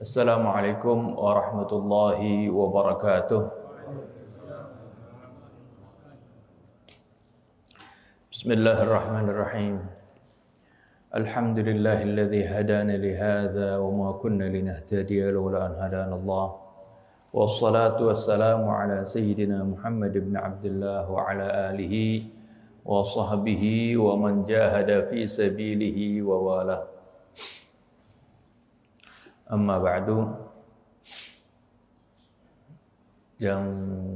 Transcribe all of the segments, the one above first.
Assalamualaikum warahmatullahi wabarakatuh. Bismillahirrahmanirrahim. Alhamdulillahilladzi hadana li hadza wa ma kunna linahtadiya laula an hadana Allah. Wassalatu wassalamu ala sayyidina Muhammad ibn Abdullah wa ala alihi wa sahbihi wa man jahada fi sabilihi wa wala. Amma ba'du, yang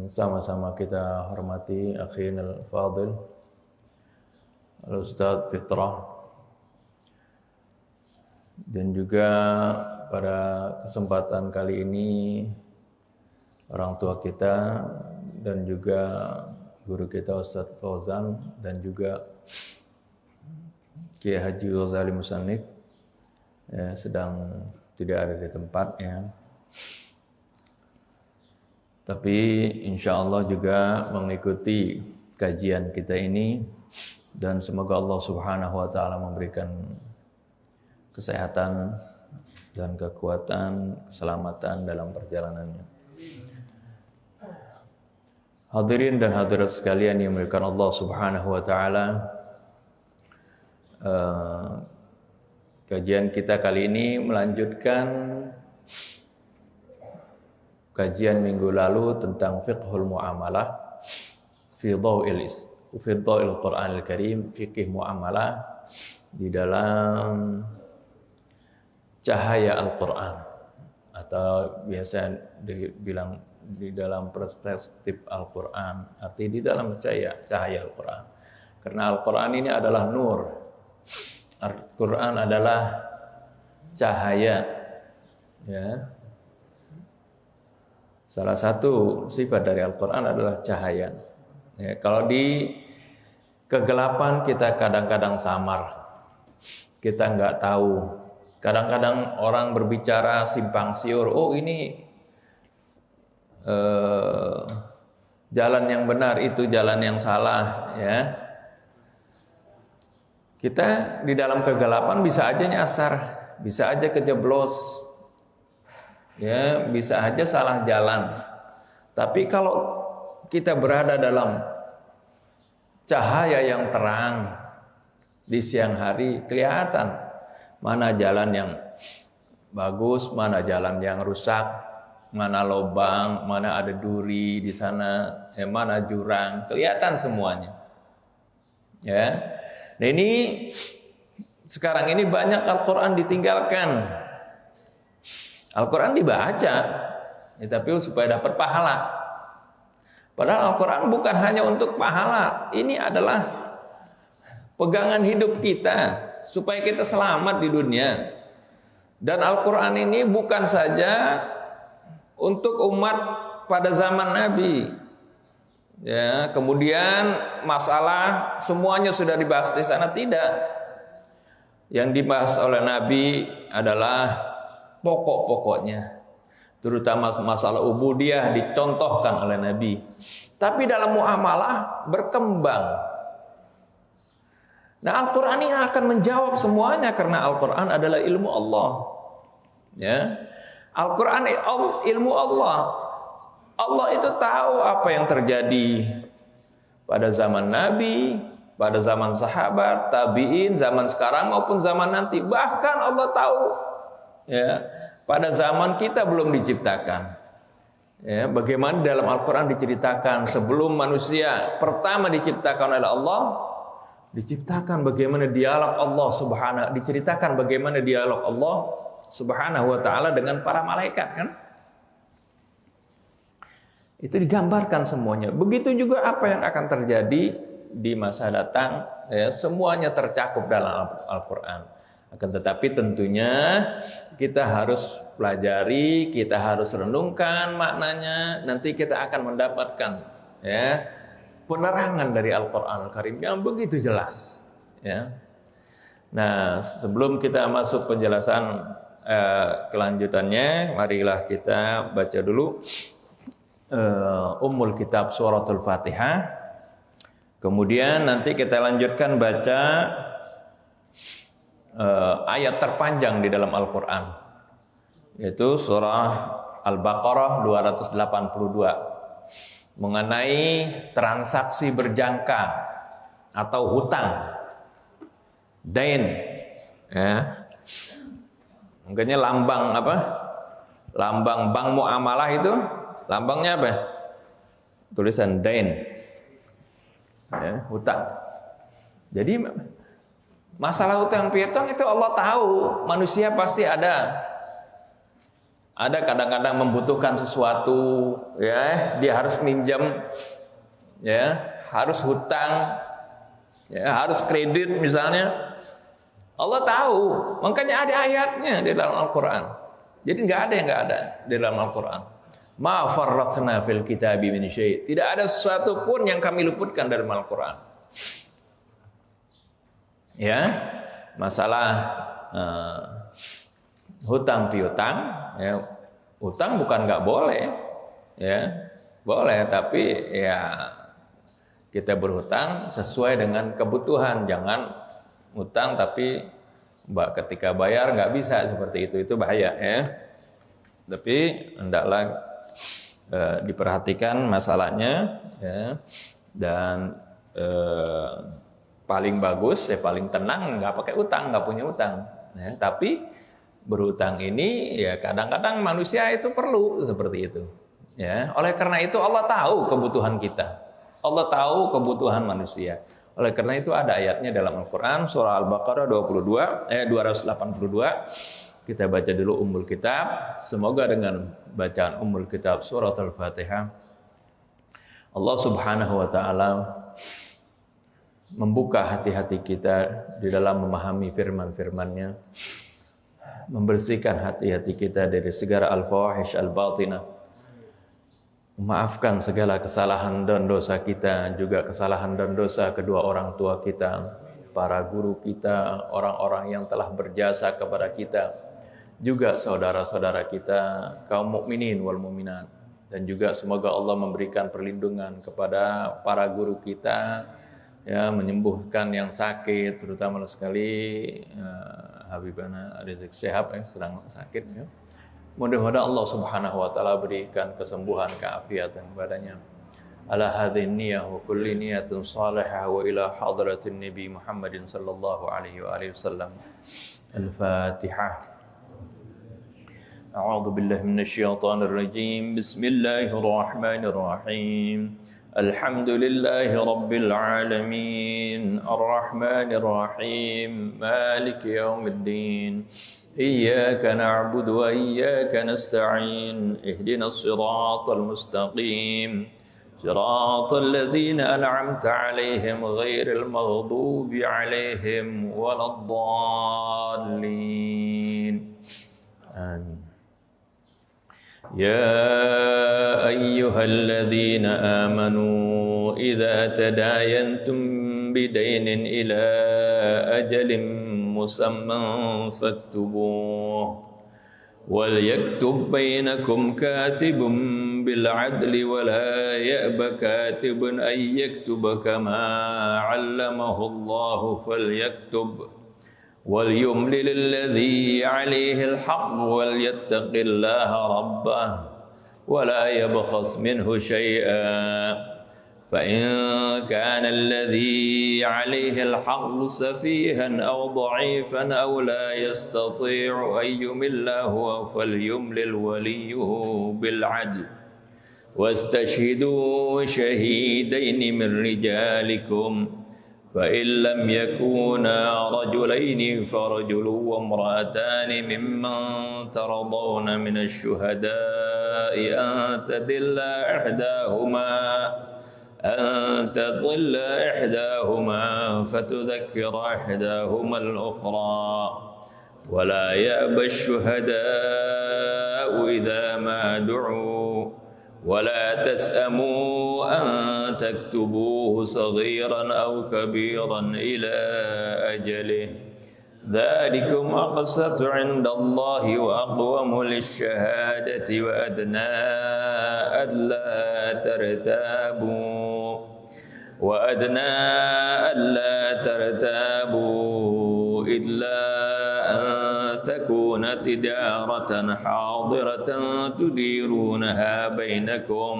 sama-sama kita hormati akhina al-fadil Al-Ustadz Fitrah, dan juga pada kesempatan kali ini orang tua kita dan juga guru kita Ustadz Fauzan dan juga Kiai Haji Ghazali Musannif sedang tidak ada di tempatnya, tapi insya Allah juga mengikuti kajian kita ini, dan semoga Allah Subhanahu wa Ta'ala memberikan kesehatan dan kekuatan, keselamatan dalam perjalanannya. Hadirin dan hadirat sekalian yang dimuliakan Allah Subhanahu wa Ta'ala, kajian kita kali ini melanjutkan kajian minggu lalu tentang fiqhul muamalah fi dhaw'il Qur'anil Karim, fikih muamalah di dalam cahaya Al-Qur'an, atau biasa dibilang di dalam perspektif Al-Qur'an, arti di dalam cahaya Al-Qur'an. Karena Al-Qur'an ini adalah nur. Al-Quran adalah cahaya, ya. Salah satu sifat dari Al-Quran adalah cahaya. Ya, kalau di kegelapan kita kadang-kadang samar, kita nggak tahu. Kadang-kadang orang berbicara simpang siur. Oh, ini jalan yang benar, itu jalan yang salah, ya. Kita di dalam kegelapan bisa aja nyasar, bisa aja kejeblos, ya, bisa aja salah jalan. Tapi kalau kita berada dalam cahaya yang terang di siang hari, kelihatan mana jalan yang bagus, mana jalan yang rusak, mana lubang, mana ada duri di sana, mana jurang, kelihatan semuanya, ya. Nah, ini sekarang ini banyak Al-Quran ditinggalkan. Al-Quran dibaca, ya, tapi supaya dapat pahala. Padahal Al-Quran bukan hanya untuk pahala. Ini adalah pegangan hidup kita supaya kita selamat di dunia. Dan Al-Quran ini bukan saja untuk umat pada zaman Nabi. Ya, kemudian masalah semuanya sudah dibahas di sana, tidak. Yang dibahas oleh Nabi adalah pokok-pokoknya, terutama masalah ubudiyah dicontohkan oleh Nabi. Tapi dalam muamalah berkembang. Nah, Al-Quran ini akan menjawab semuanya karena Al-Quran adalah ilmu Allah. Ya, Al-Quran ilmu Allah. Allah itu tahu apa yang terjadi pada zaman Nabi, pada zaman sahabat, tabi'in, zaman sekarang maupun zaman nanti. Bahkan Allah tahu, ya, pada zaman kita belum diciptakan. Ya, bagaimana dalam Al-Quran diceritakan sebelum manusia pertama diciptakan oleh Allah, diceritakan bagaimana dialog Allah Subhanahu, diceritakan bagaimana dialog Allah Subhanahu wa Ta'ala dengan para malaikat, kan? Itu digambarkan semuanya. Begitu juga apa yang akan terjadi di masa datang, ya, semuanya tercakup dalam Al-Quran. Akan tetapi tentunya kita harus pelajari, kita harus renungkan maknanya. Nanti kita akan mendapatkan, ya, penerangan dari Al-Quran Al-Karim yang begitu jelas, ya. Nah, sebelum kita masuk penjelasan kelanjutannya, marilah kita baca dulu Ummul Kitab Suratul Fatihah. Kemudian nanti kita lanjutkan baca ayat terpanjang di dalam Al-Quran, yaitu surah Al-Baqarah 282 mengenai transaksi berjangka atau hutang, dain, ya. Makanya lambang apa? Lambang bank muamalah itu lambangnya apa? Tulisan dain, ya, hutang. Jadi masalah hutang piutang itu Allah tahu, manusia pasti ada kadang-kadang membutuhkan sesuatu, ya, dia harus minjam, ya, harus hutang, ya, harus kredit misalnya. Allah tahu, makanya ada ayatnya di dalam Al-Quran. Jadi nggak ada yang nggak ada di dalam Al-Quran. Ma farratna fil kitabi min syai'. Tidak ada sesuatu pun yang kami luputkan dalam Al-Quran. Ya, masalah hutang piutang, ya, hutang bukan nggak boleh, ya, boleh, tapi ya kita berhutang sesuai dengan kebutuhan, jangan hutang tapi ketika bayar nggak bisa, seperti itu bahaya, ya. Tapi hendaklah diperhatikan masalahnya, ya, dan paling bagus, ya paling tenang nggak pakai utang, nggak punya utang, ya. Tapi berhutang ini ya kadang-kadang manusia itu perlu seperti itu, ya. Oleh karena itu Allah tahu kebutuhan kita, Allah tahu kebutuhan manusia. Oleh karena itu ada ayatnya dalam Al-Quran surah Al-Baqarah 282. Kita baca dulu Ummul Kitab. Semoga dengan bacaan Ummul Kitab surat Al-Fatihah Allah Subhanahu wa taala membuka hati-hati kita di dalam memahami firman-firman-Nya, membersihkan hati-hati kita dari segala al-fawahish al-batinah, memaafkan segala kesalahan dan dosa kita, juga kesalahan dan dosa kedua orang tua kita, para guru kita, orang-orang yang telah berjasa kepada kita, juga saudara-saudara kita, kaum mukminin wal mukminat. Dan juga semoga Allah memberikan perlindungan kepada para guru kita, ya, menyembuhkan yang sakit, terutama sekali Habibana Rizik Syihab yang sedang sakit, ya. Mudah-mudahan Allah Subhanahu wa taala berikan kesembuhan, keafiatan kepadanya. Ala hadhihi niyyah wa kulli niyatin salihah wa ila hadratin Nabi Muhammadin sallallahu alaihi wa alihi wasallam. Al-Fatihah. A'udzu billahi minasy syaithanir rajim. Bismillahir rahmanir rahim. Alhamdulillahi rabbil alamin. Arrahmanir rahim. Maliki yaumiddin. إياك نعبد وإياك نستعين اهدنا الصراط المستقيم صراط الذين أنعمت عليهم غير المغضوب عليهم ولا الضالين آمين يا أيها الذين آمنوا إذا تداينتم بدين إلى أجل مسمى فاكتبوه وليكتب بينكم كاتب بالعدل ولا يأب كاتب أن يكتب كما علمه الله فليكتب وليملل الذي عليه الحق وليتق الله ربه ولا يبخس منه شيئا فإن كان الذي عليه الحق سفيها أو ضعيفا أو لا يستطيع أن يمل هو فليملل وليه بالعدل واستشهدوا شهيدين من رجالكم فإن لم يكونا رجلين فرجل وامرأتان ممن ترضون من الشهداء أن تضل إحداهما فتذكر إحداهما الأخرى ولا يأبى الشهداء إذا ما دعوا ولا تسأموا أن تكتبوه صغيرا أو كبيرا إلى أجله ذلكم أقسط عند الله وأقوم للشهادة وأدنى ألا ترتابوا إلا أن تكون تكون تجارة حاضرة تديرونها بينكم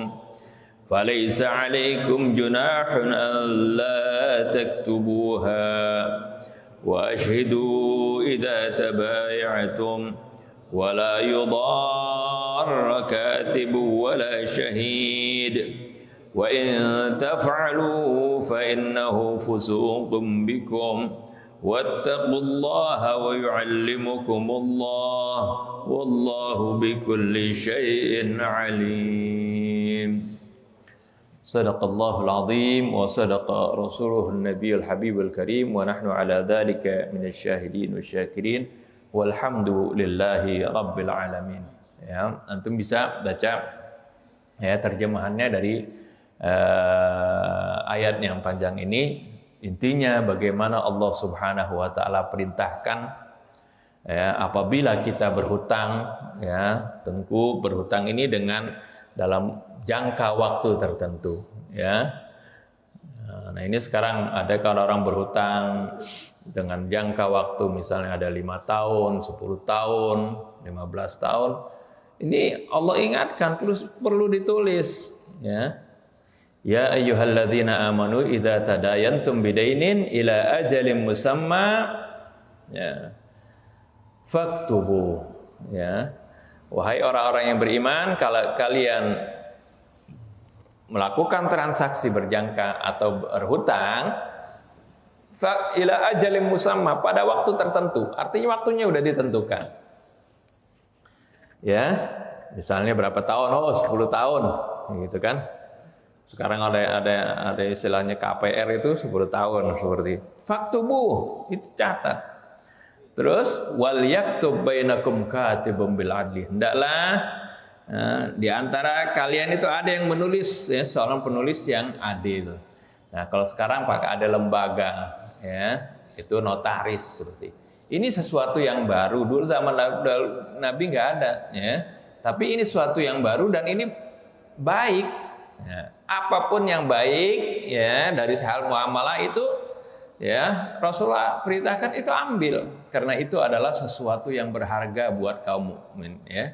فليس عليكم جناح ألا تكتبوها وأشهدوا إذا تبايعتم ولا يضار كاتب ولا شهيد وإن تفعلوا فإنه فسوق بكم واتقوا الله ويعلمكم الله والله بكل شيء عليم. صدق الله العظيم وصدق رسوله النبي الحبيب الكريم ونحن على ذلك من الشاهدين والشاكرين والحمد لله رب العالمين. Ya, antum bisa baca ya terjemahannya dari ayat yang panjang ini. Intinya bagaimana Allah Subhanahu wa taala perintahkan ya, apabila kita berhutang ya, tentu berhutang ini dengan dalam jangka waktu tertentu ya. Nah, ini sekarang ada kalau orang berhutang dengan jangka waktu misalnya ada 5 tahun, 10 tahun, 15 tahun. Ini Allah ingatkan perlu ditulis ya. Ya ayyuhalladzina amanu idza tadayantum bidainin ila ajalin musamma ya faktubu ya. Wahai orang-orang yang beriman, kalau kalian melakukan transaksi berjangka atau berhutang ila ajalin musamma pada waktu tertentu, artinya waktunya udah ditentukan. Ya, misalnya berapa tahun? Oh, 10 tahun gitu kan. Sekarang ada istilahnya KPR itu 10 tahun seperti faktubu, itu catat. Terus wal yaktub bainakum katibun bil adli. Hendaklah di antara kalian itu ada yang menulis ya, seorang penulis yang adil. Nah, kalau sekarang pakai ada lembaga ya, itu notaris seperti. Ini sesuatu yang baru, dulu zaman Nabi nggak ada ya. Tapi ini sesuatu yang baru dan ini baik. Ya, apapun yang baik ya dari hal muamalah itu ya Rasulullah perintahkan itu ambil karena itu adalah sesuatu yang berharga buat kaum mukmin ya.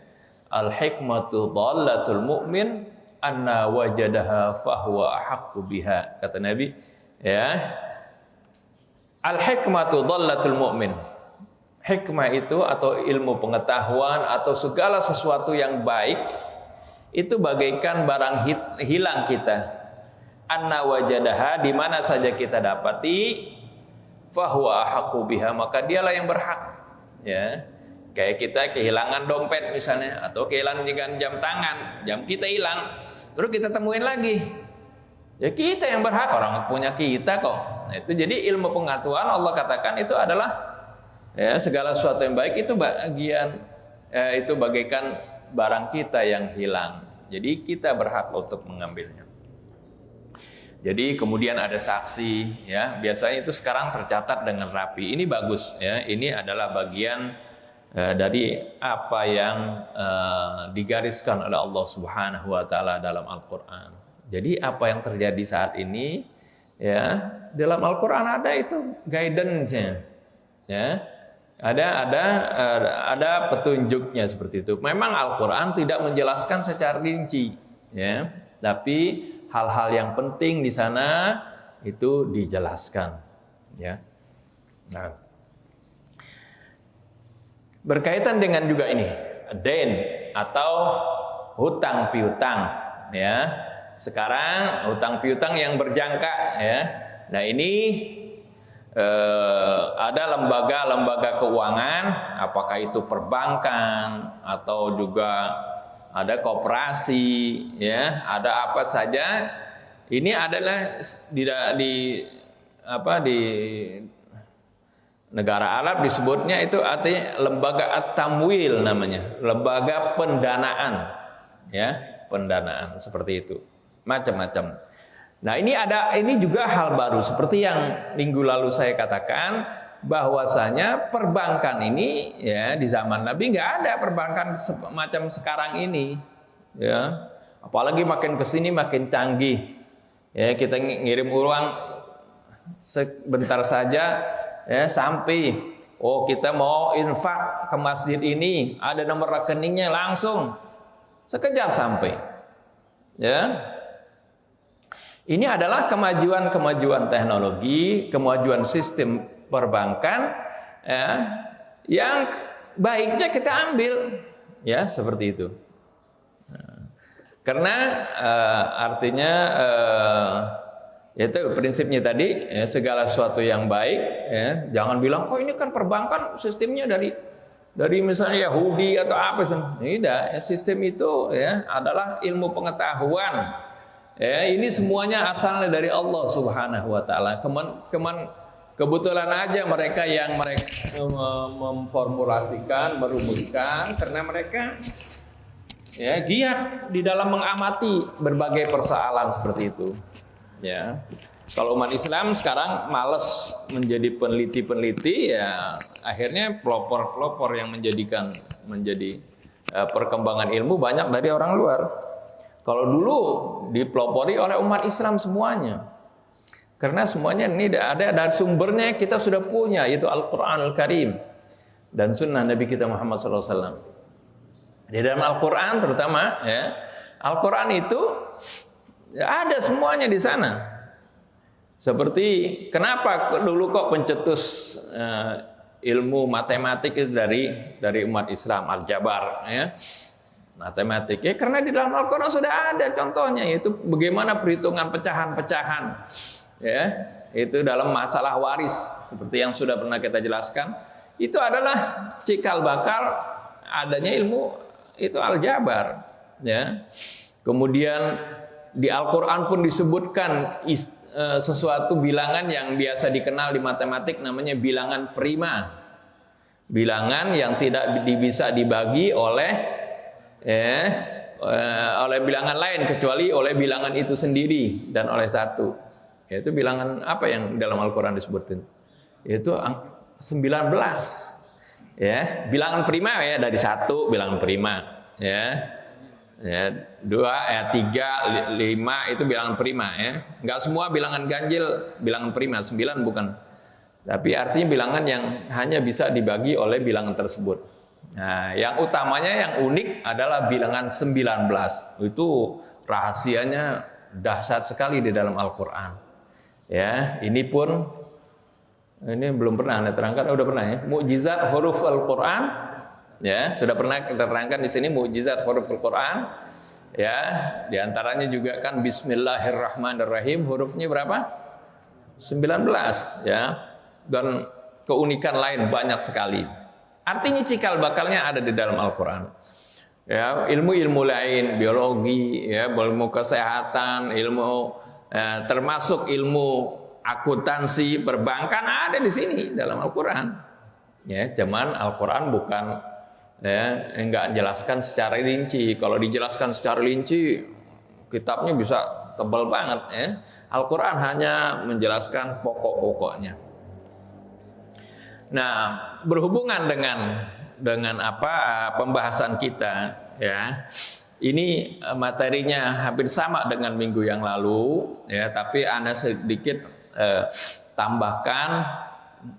Al hikmatu dhallatul mu'min anna wajadaha fahuwa ahaqqu biha, kata Nabi ya. Al hikmatu dhallatul mu'min. Hikmah itu atau ilmu pengetahuan atau segala sesuatu yang baik itu bagaikan barang hilang kita. Anna wajadaha, di mana saja kita dapati, fahuwa ahaqqu biha, maka dialah yang berhak. Ya. Kayak kita kehilangan dompet misalnya atau kehilangan jam tangan, jam kita hilang, terus kita temuin lagi. Ya kita yang berhak, orang punya kita kok. Nah, itu jadi ilmu pengetahuan Allah katakan itu adalah ya segala sesuatu yang baik itu bagian itu bagaikan barang kita yang hilang. Jadi kita berhak untuk mengambilnya. Jadi kemudian ada saksi ya, biasanya itu sekarang tercatat dengan rapi. Ini bagus ya. Ini adalah bagian dari apa yang digariskan oleh Allah Subhanahu wa taala dalam Al-Qur'an. Jadi apa yang terjadi saat ini ya, dalam Al-Qur'an ada itu guidance-nya. Ya. Ada petunjuknya seperti itu. Memang Al-Qur'an tidak menjelaskan secara rinci, ya, tapi hal-hal yang penting di sana itu dijelaskan, ya. Nah, berkaitan dengan juga ini, dain atau hutang piutang, ya. Sekarang hutang piutang yang berjangka, ya. Nah ini ada lembaga-lembaga keuangan, apakah itu perbankan atau juga ada koperasi, ya, ada apa saja. Ini adalah di negara Arab disebutnya itu artinya lembaga at-tamwil namanya, lembaga pendanaan, ya, pendanaan seperti itu, macam-macam. Nah ini juga hal baru seperti yang minggu lalu saya katakan bahwasanya perbankan ini ya di zaman Nabi nggak ada perbankan semacam sekarang ini ya, apalagi makin kesini makin canggih ya, kita ngirim uang sebentar saja ya sampai Oh, kita mau infak ke masjid ini, ada nomor rekeningnya, langsung sekejap sampai. Ya. Ini adalah kemajuan teknologi, kemajuan sistem perbankan, ya, yang baiknya kita ambil, ya, seperti itu. Karena artinya itu prinsipnya tadi, ya, segala sesuatu yang baik, ya, jangan bilang oh ini kan perbankan sistemnya dari misalnya Yahudi atau apa. Tidak, ya, sistem itu, ya, adalah ilmu pengetahuan. Ya, ini semuanya asalnya dari Allah Subhanahu wa taala. Kebetulan aja mereka yang memformulasikan, merumuskan, karena mereka, ya, giat di dalam mengamati berbagai persoalan seperti itu. Ya, kalau umat Islam sekarang malas menjadi peneliti-peneliti, ya akhirnya pelopor-pelopor yang menjadi perkembangan ilmu banyak dari orang luar. Kalau dulu dipelopori oleh umat Islam semuanya, karena semuanya ini ada dari sumbernya kita sudah punya, yaitu Al-Quranul Karim dan Sunnah Nabi kita Muhammad SAW. Di dalam Al-Quran terutama, ya, Al-Quran itu ya, ada semuanya di sana. Seperti kenapa dulu kok pencetus ilmu matematik itu dari umat Islam, Al-Jabar, ya, matematik. Ya, karena di dalam Al-Quran sudah ada contohnya, yaitu bagaimana perhitungan pecahan-pecahan, ya, itu dalam masalah waris, seperti yang sudah pernah kita jelaskan. Itu adalah cikal bakal adanya ilmu itu Al-Jabar, ya. Kemudian di Al-Quran pun disebutkan sesuatu bilangan yang biasa dikenal di matematik, namanya bilangan prima. Bilangan yang tidak bisa dibagi oleh bilangan lain kecuali oleh bilangan itu sendiri dan oleh satu. Yaitu bilangan apa yang dalam Al-Quran disebutkan? Yaitu 19. Ya, bilangan prima, ya, dari 1 bilangan prima, ya. Ya, 2, 3, 5 itu bilangan prima, ya. Enggak semua bilangan ganjil bilangan prima, 9 bukan. Tapi artinya bilangan yang hanya bisa dibagi oleh bilangan tersebut. Nah, yang utamanya yang unik adalah bilangan 19. Itu rahasianya dahsyat sekali di dalam Al-Qur'an. Ya, ini belum pernah Anda terangkan, udah pernah, ya. Mukjizat huruf Al-Qur'an. Ya, sudah pernah kita terangkan di sini mukjizat huruf Al-Qur'an. Ya, di antaranya juga kan Bismillahirrahmanirrahim, hurufnya berapa? 19, ya. Dan keunikan lain banyak sekali. Artinya cikal bakalnya ada di dalam Al-Qur'an. Ya, ilmu-ilmu lain, biologi, ya, ilmu kesehatan, termasuk ilmu akuntansi, perbankan ada di sini dalam Al-Qur'an. Ya, cuman Al-Qur'an bukan, ya, enggak jelaskan secara rinci. Kalau dijelaskan secara rinci, kitabnya bisa tebal banget, ya. Al-Qur'an hanya menjelaskan pokok-pokoknya. Nah, berhubungan dengan pembahasan kita, ya. Ini materinya hampir sama dengan minggu yang lalu, ya, tapi Anda sedikit tambahkan,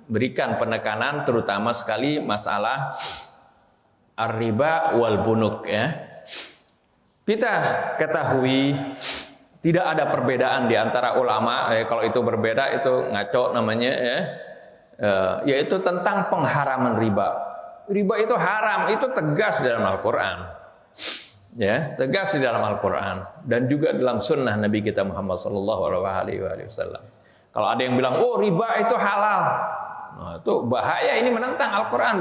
berikan penekanan terutama sekali masalah ar-riba wal bunuk, ya. Kita ketahui tidak ada perbedaan di antara ulama, kalau itu berbeda itu ngaco namanya, ya. Yaitu tentang pengharaman riba. Riba itu haram, itu tegas di dalam Al-Qur'an. Ya, tegas di dalam Al-Qur'an dan juga dalam sunnah Nabi kita Muhammad SAW. Kalau ada yang bilang, "Oh, riba itu halal." Nah, itu bahaya, ini menentang Al-Qur'an,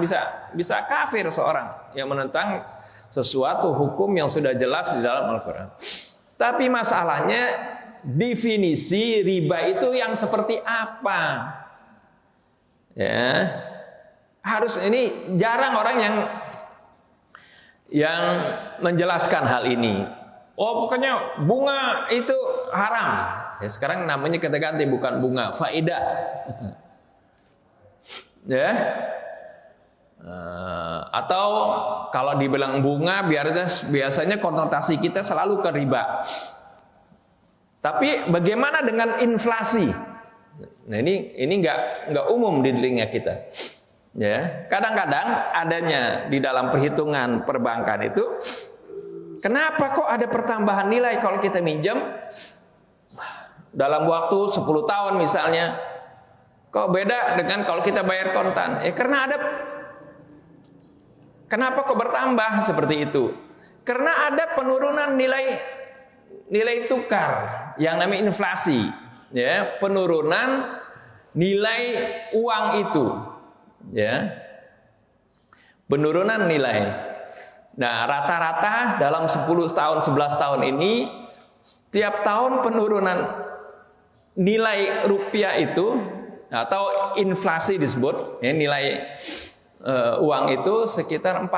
bisa kafir seorang yang menentang sesuatu hukum yang sudah jelas di dalam Al-Qur'an. Tapi masalahnya definisi riba itu yang seperti apa? Ya. Harus, ini jarang orang yang menjelaskan hal ini. Oh, pokoknya bunga itu haram. Ya, sekarang namanya kita ganti, bukan bunga, faedah. Ya. Atau kalau dibilang bunga, biasanya konotasi kita selalu ke riba. Tapi bagaimana dengan inflasi? Nah, ini enggak umum di telinga kita. Ya, kadang-kadang adanya di dalam perhitungan perbankan itu, kenapa kok ada pertambahan nilai kalau kita minjam dalam waktu 10 tahun misalnya, kok beda dengan kalau kita bayar kontan? Karena ada, kenapa kok bertambah seperti itu? Karena ada penurunan nilai tukar yang namanya inflasi, ya, penurunan nilai uang itu. Ya, penurunan nilai. Nah, rata-rata dalam 10 tahun, 11 tahun ini, setiap tahun penurunan nilai rupiah itu, atau inflasi disebut, ya, nilai uang itu sekitar 4%,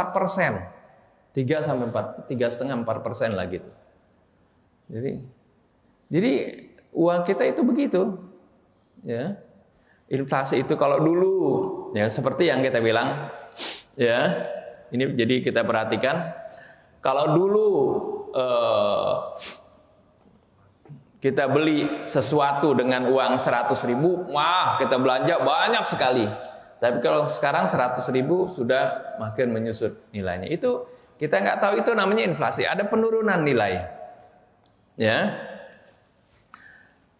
3,5-4% lah gitu. Jadi uang kita itu begitu, ya. Inflasi itu kalau dulu, ya seperti yang kita bilang, ya ini jadi kita perhatikan, kalau dulu kita beli sesuatu dengan uang 100.000, wah kita belanja banyak sekali. Tapi kalau sekarang 100.000 sudah makin menyusut nilainya. Itu kita nggak tahu, itu namanya inflasi. Ada penurunan nilai, ya.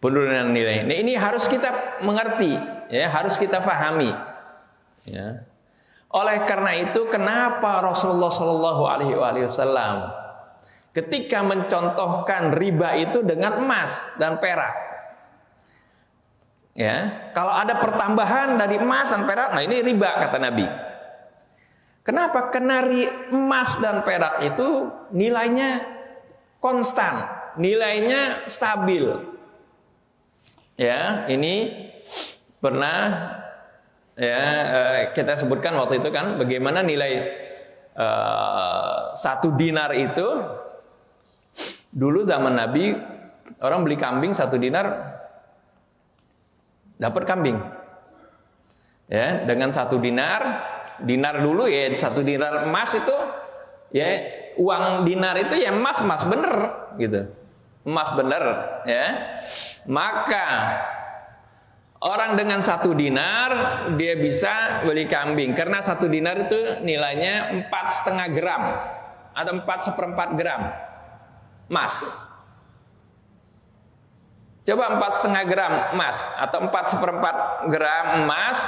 Penurunan nilai. Nah, ini harus kita mengerti, ya, harus kita pahami. Ya. Oleh karena itu, kenapa Rasulullah Shallallahu Alaihi Wasallam ketika mencontohkan riba itu dengan emas dan perak, ya, kalau ada pertambahan dari emas dan perak, nah ini riba kata Nabi. Kenapa? Karena emas dan perak itu nilainya konstan, nilainya stabil. Ya, ini pernah, ya, kita sebutkan waktu itu kan bagaimana nilai 1 dinar itu dulu zaman Nabi, orang beli kambing 1 dinar dapat kambing. Ya, dengan 1 dinar dulu, ya 1 dinar emas itu, ya uang dinar itu ya emas bener gitu. Emas bener, ya. Maka orang dengan 1 dinar dia bisa beli kambing, karena 1 dinar itu nilainya 4,5 gram atau 4/4 gram emas. Coba 4,5 gram emas atau 4/4 gram emas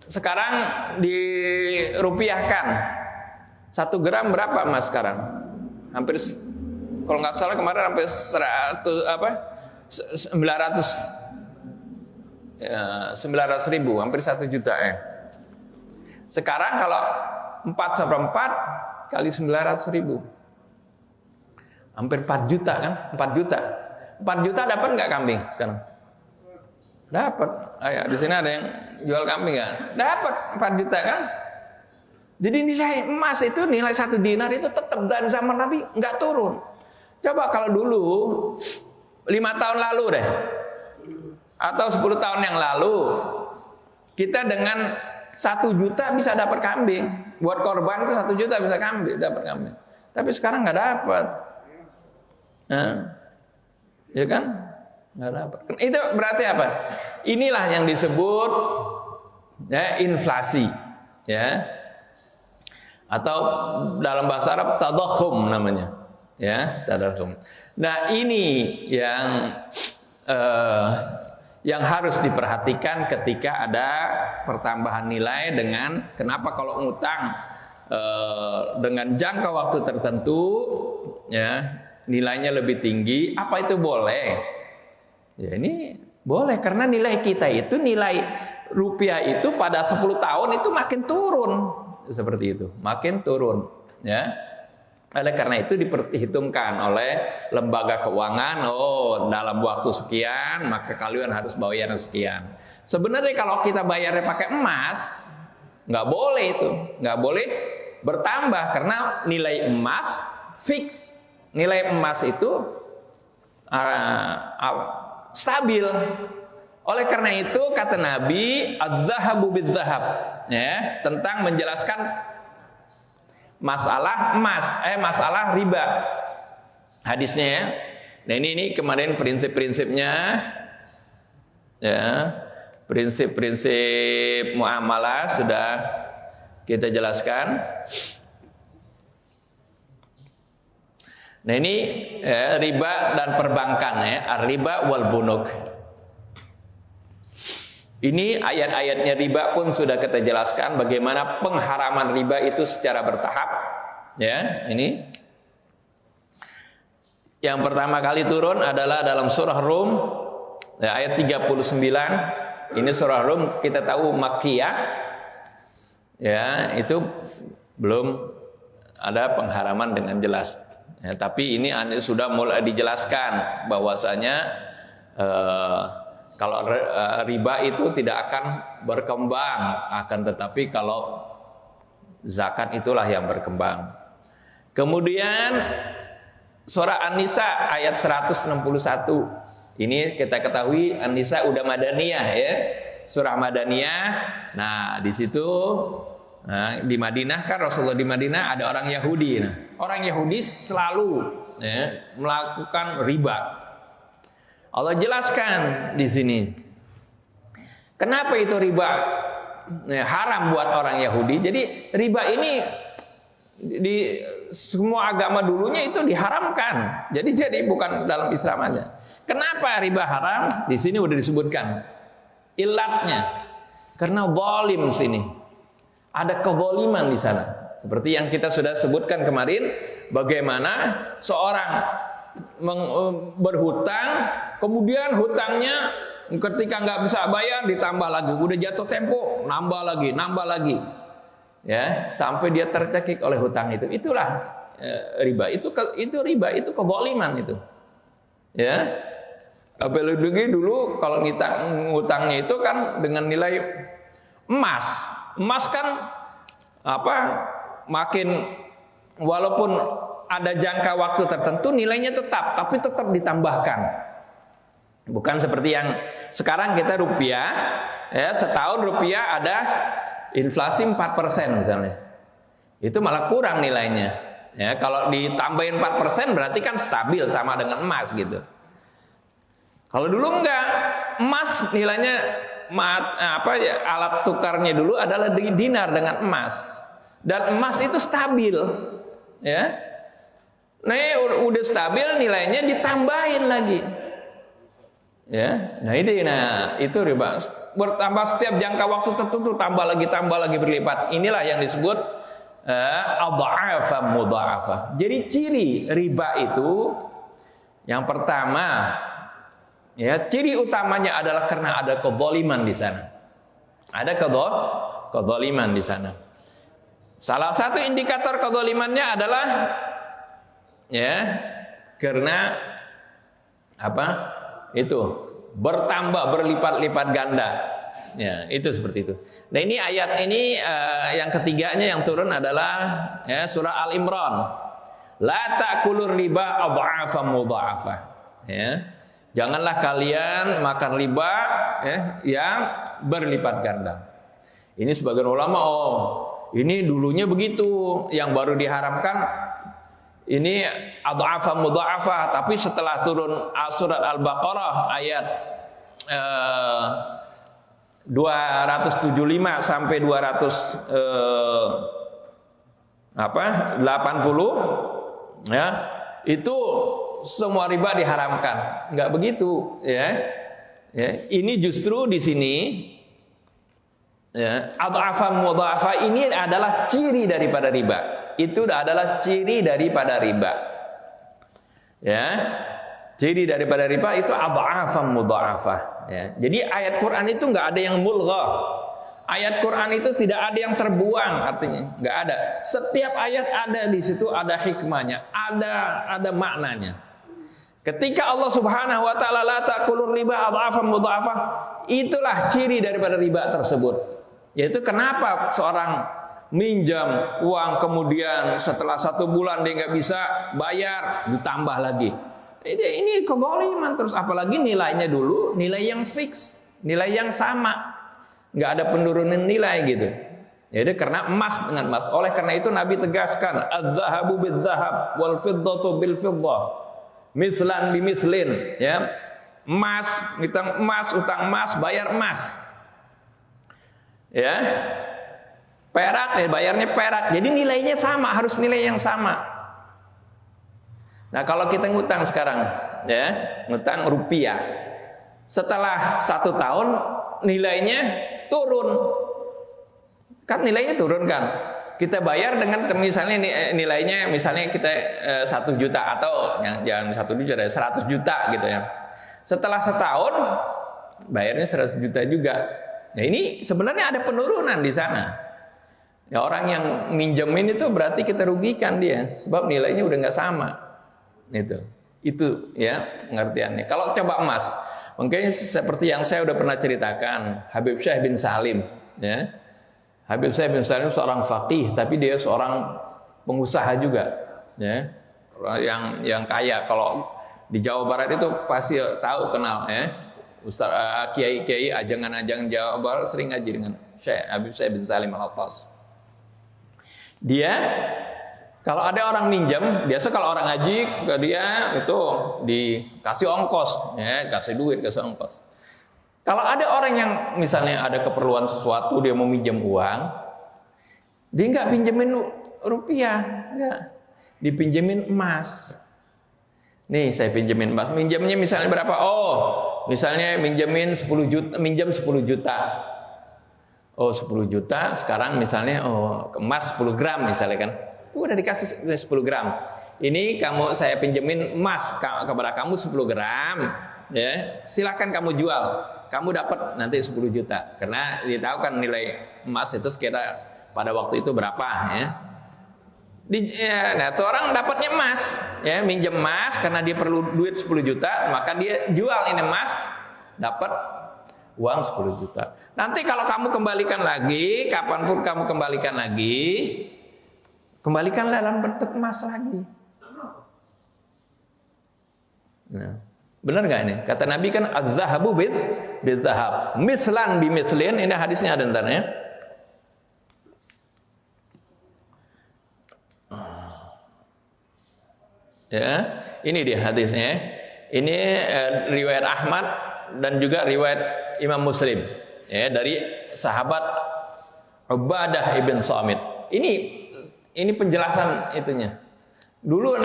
sekarang dirupiahkan, 1 gram berapa emas sekarang? Hampir, kalau nggak salah kemarin hampir 900.000, hampir 1 juta ya. Sekarang kalau 4/4 kali 900.000, hampir 4 juta kan? 4 juta dapat nggak kambing sekarang? Dapat. Ayo, di sini ada yang jual kambing ya? Dapat 4 juta kan? Jadi nilai emas itu, nilai 1 dinar itu tetap dari zaman Nabi nggak turun. Coba kalau dulu 5 tahun lalu deh, atau 10 tahun yang lalu, kita dengan 1 juta bisa dapat kambing. Buat korban itu 1 juta bisa dapat kambing. Tapi sekarang nggak dapat. Ya kan? Nggak dapat. Itu berarti apa? Inilah yang disebut, ya, inflasi, ya. Atau dalam bahasa Arab tadakhum namanya. Ya, tadakhum. Nah, ini yang harus diperhatikan ketika ada pertambahan nilai dengan, kenapa kalau ngutang dengan jangka waktu tertentu, ya, nilainya lebih tinggi, apa itu boleh? Ya, ini boleh, karena nilai kita itu, nilai rupiah itu pada 10 tahun itu makin turun, seperti itu, makin turun, ya. Oleh karena itu diperhitungkan oleh lembaga keuangan, oh dalam waktu sekian maka kalian harus bayar sekian. Sebenarnya kalau kita bayarnya pakai emas, nggak boleh itu, nggak boleh bertambah, karena nilai emas fix, nilai emas itu stabil. Oleh karena itu kata Nabi, adz-dzahabu bidz-dzahab, ya, tentang menjelaskan masalah emas, masalah riba. Hadisnya, ya. Nah ini kemarin prinsip-prinsipnya, ya. prinsip-prinsip muamalah sudah kita jelaskan. Nah ini riba dan perbankan ar-riba wal bunuk. Ini ayat-ayatnya riba pun sudah kita jelaskan bagaimana pengharaman riba itu secara bertahap. Ya, ini. Yang pertama kali turun adalah dalam surah Rum ayat 39. Ini surah Rum kita tahu Makkiyah. Ya, itu belum ada pengharaman dengan jelas. Ya, tapi ini sudah mulai dijelaskan bahwasanya kalau riba itu tidak akan berkembang, akan tetapi kalau zakat itulah yang berkembang. Kemudian surah An-Nisa ayat 161. Ini kita ketahui An-Nisa udah madaniyah ya. Surah madaniyah. Nah, di situ di Madinah kan Rasulullah di Madinah ada orang Yahudi. Nah, orang Yahudi selalu melakukan riba. Allah jelaskan di sini. Kenapa itu riba haram buat orang Yahudi? Jadi riba ini di semua agama dulunya itu diharamkan. Jadi bukan dalam Islam aja. Kenapa riba haram? Di sini udah disebutkan ilatnya. Karena zalim sini. Ada kezaliman di sana. Seperti yang kita sudah sebutkan kemarin, bagaimana seorang berhutang, kemudian hutangnya ketika nggak bisa bayar ditambah lagi, udah jatuh tempo nambah lagi, ya sampai dia tercekik oleh hutang itu. Itulah riba. Itu riba, itu kezaliman itu. Ya, apalagi dulu kalau ngutangnya itu kan dengan nilai emas. Emas kan makin walaupun ada jangka waktu tertentu nilainya tetap, tapi tetap ditambahkan. Bukan seperti yang sekarang kita rupiah, ya setahun rupiah ada inflasi 4% misalnya. Itu malah kurang nilainya. Ya, kalau ditambahin 4% berarti kan stabil sama dengan emas gitu. Kalau dulu enggak, emas nilainya alat tukarnya dulu adalah dinar dengan emas. Dan emas itu stabil, ya. Nah, udah stabil nilainya ditambahin lagi. Ya. Nah, itu riba. Bertambah setiap jangka waktu tertentu tambah lagi berlipat. Inilah yang disebut adha'afa mudha'afa. Jadi ciri riba itu yang pertama, ya, ciri utamanya adalah karena ada kezaliman di sana. Ada kezaliman di sana. Salah satu indikator kezalimannya adalah ya, karena itu bertambah berlipat-lipat ganda. Ya, itu seperti itu. Nah, ini ayat ini yang ketiganya yang turun adalah ya, surah Al-Imran. La ta'kulur riba adha'afan mudha'afa. Ya. Janganlah kalian makan riba ya, yang berlipat ganda. Ini sebagian ulama ini dulunya begitu, yang baru diharamkan ini adha'afa mudha'afa, tapi setelah turun surat Al-Baqarah ayat 275 sampai 280 ya, itu semua riba diharamkan. Enggak begitu ya. Ini justru di sini ya, adha'afa mudha'afa ini adalah ciri daripada riba. Itu adalah ciri daripada riba. Ya. Ciri daripada riba itu adha'afa mudha'afa. Ya. Jadi ayat Quran itu enggak ada yang mulghah. Ayat Quran itu tidak ada yang terbuang, artinya enggak ada. Setiap ayat ada di situ, ada hikmahnya, ada maknanya. Ketika Allah Subhanahu wa taala la taqulur riba adha'afan mudha'afa, itulah ciri daripada riba tersebut. Yaitu kenapa seorang minjam uang kemudian setelah 1 bulan dia nggak bisa bayar, ditambah lagi. Ini kezaliman terus, apalagi nilainya dulu nilai yang fix, nilai yang sama, nggak ada penurunan nilai gitu. Jadi karena emas dengan emas. Oleh karena itu Nabi tegaskan, adz-dzahabu bidz-dzahab wal fiddatu bil fiddah, mithlan bi mithlin. Ya, emas, utang emas, bayar emas. Ya. Perak, bayarnya perak. Jadi nilainya sama, harus nilai yang sama. Nah, kalau kita ngutang sekarang, ya, ngutang rupiah. Setelah 1 tahun nilainya turun. Kan nilainya turun kan? Kita bayar dengan misalnya nilainya misalnya kita 1 juta atau jangan 1 juta, 100 juta gitu ya. Setelah setahun bayarnya 100 juta juga. Nah, ini sebenarnya ada penurunan di sana. Ya, orang yang minjemin itu berarti kita rugikan dia, sebab nilainya udah nggak sama. Itu ya pengertiannya. Kalau coba emas, mungkin seperti yang saya udah pernah ceritakan, Habib Syekh bin Salim, ya. Habib Syekh bin Salim seorang faqih, tapi dia seorang pengusaha juga, ya. Yang kaya. Kalau di Jawa Barat itu pasti tahu, kenal, ya. Ustaz kiai-kiai ajangan-ajangan Jawa Barat sering ngaji dengan Syekh Habib Syekh bin Salim Al-Attas. Dia kalau ada orang minjam, biasa kalau orang ngaji ke dia itu dikasih ongkos, ya, kasih duit, kasih ongkos. Kalau ada orang yang misalnya ada keperluan sesuatu, dia mau minjam uang, dia nggak pinjemin rupiah, nggak, dipinjemin emas. Nih saya pinjemin emas, minjamnya misalnya berapa? Oh, misalnya minjemin 10 juta, minjam 10 juta. Oh 10 juta, sekarang misalnya emas 10 gram misalnya kan. Udah dikasih 10 gram. Ini saya pinjemin emas kepada kamu 10 gram. Ya, silahkan kamu jual. Kamu dapat nanti 10 juta. Karena ditahu kan nilai emas itu sekitar pada waktu itu berapa ya. Nah, tuh orang dapatnya emas, ya, minjem emas karena dia perlu duit 10 juta, maka dia jual ini emas, dapat uang 10 juta. Nanti kalau kamu kembalikan lagi, kapanpun kamu kembalikan lagi, kembalikan dalam bentuk emas lagi. Nah, benar nggak ini? Kata Nabi kan az-zahabu bil-zahab, mislan bimislin. Ini hadisnya ada ntarnya. Ya, ini dia hadisnya. Ini riwayat Ahmad dan juga riwayat Imam Muslim, ya, dari sahabat Ubadah ibn Samit. Ini penjelasan itunya. Dulu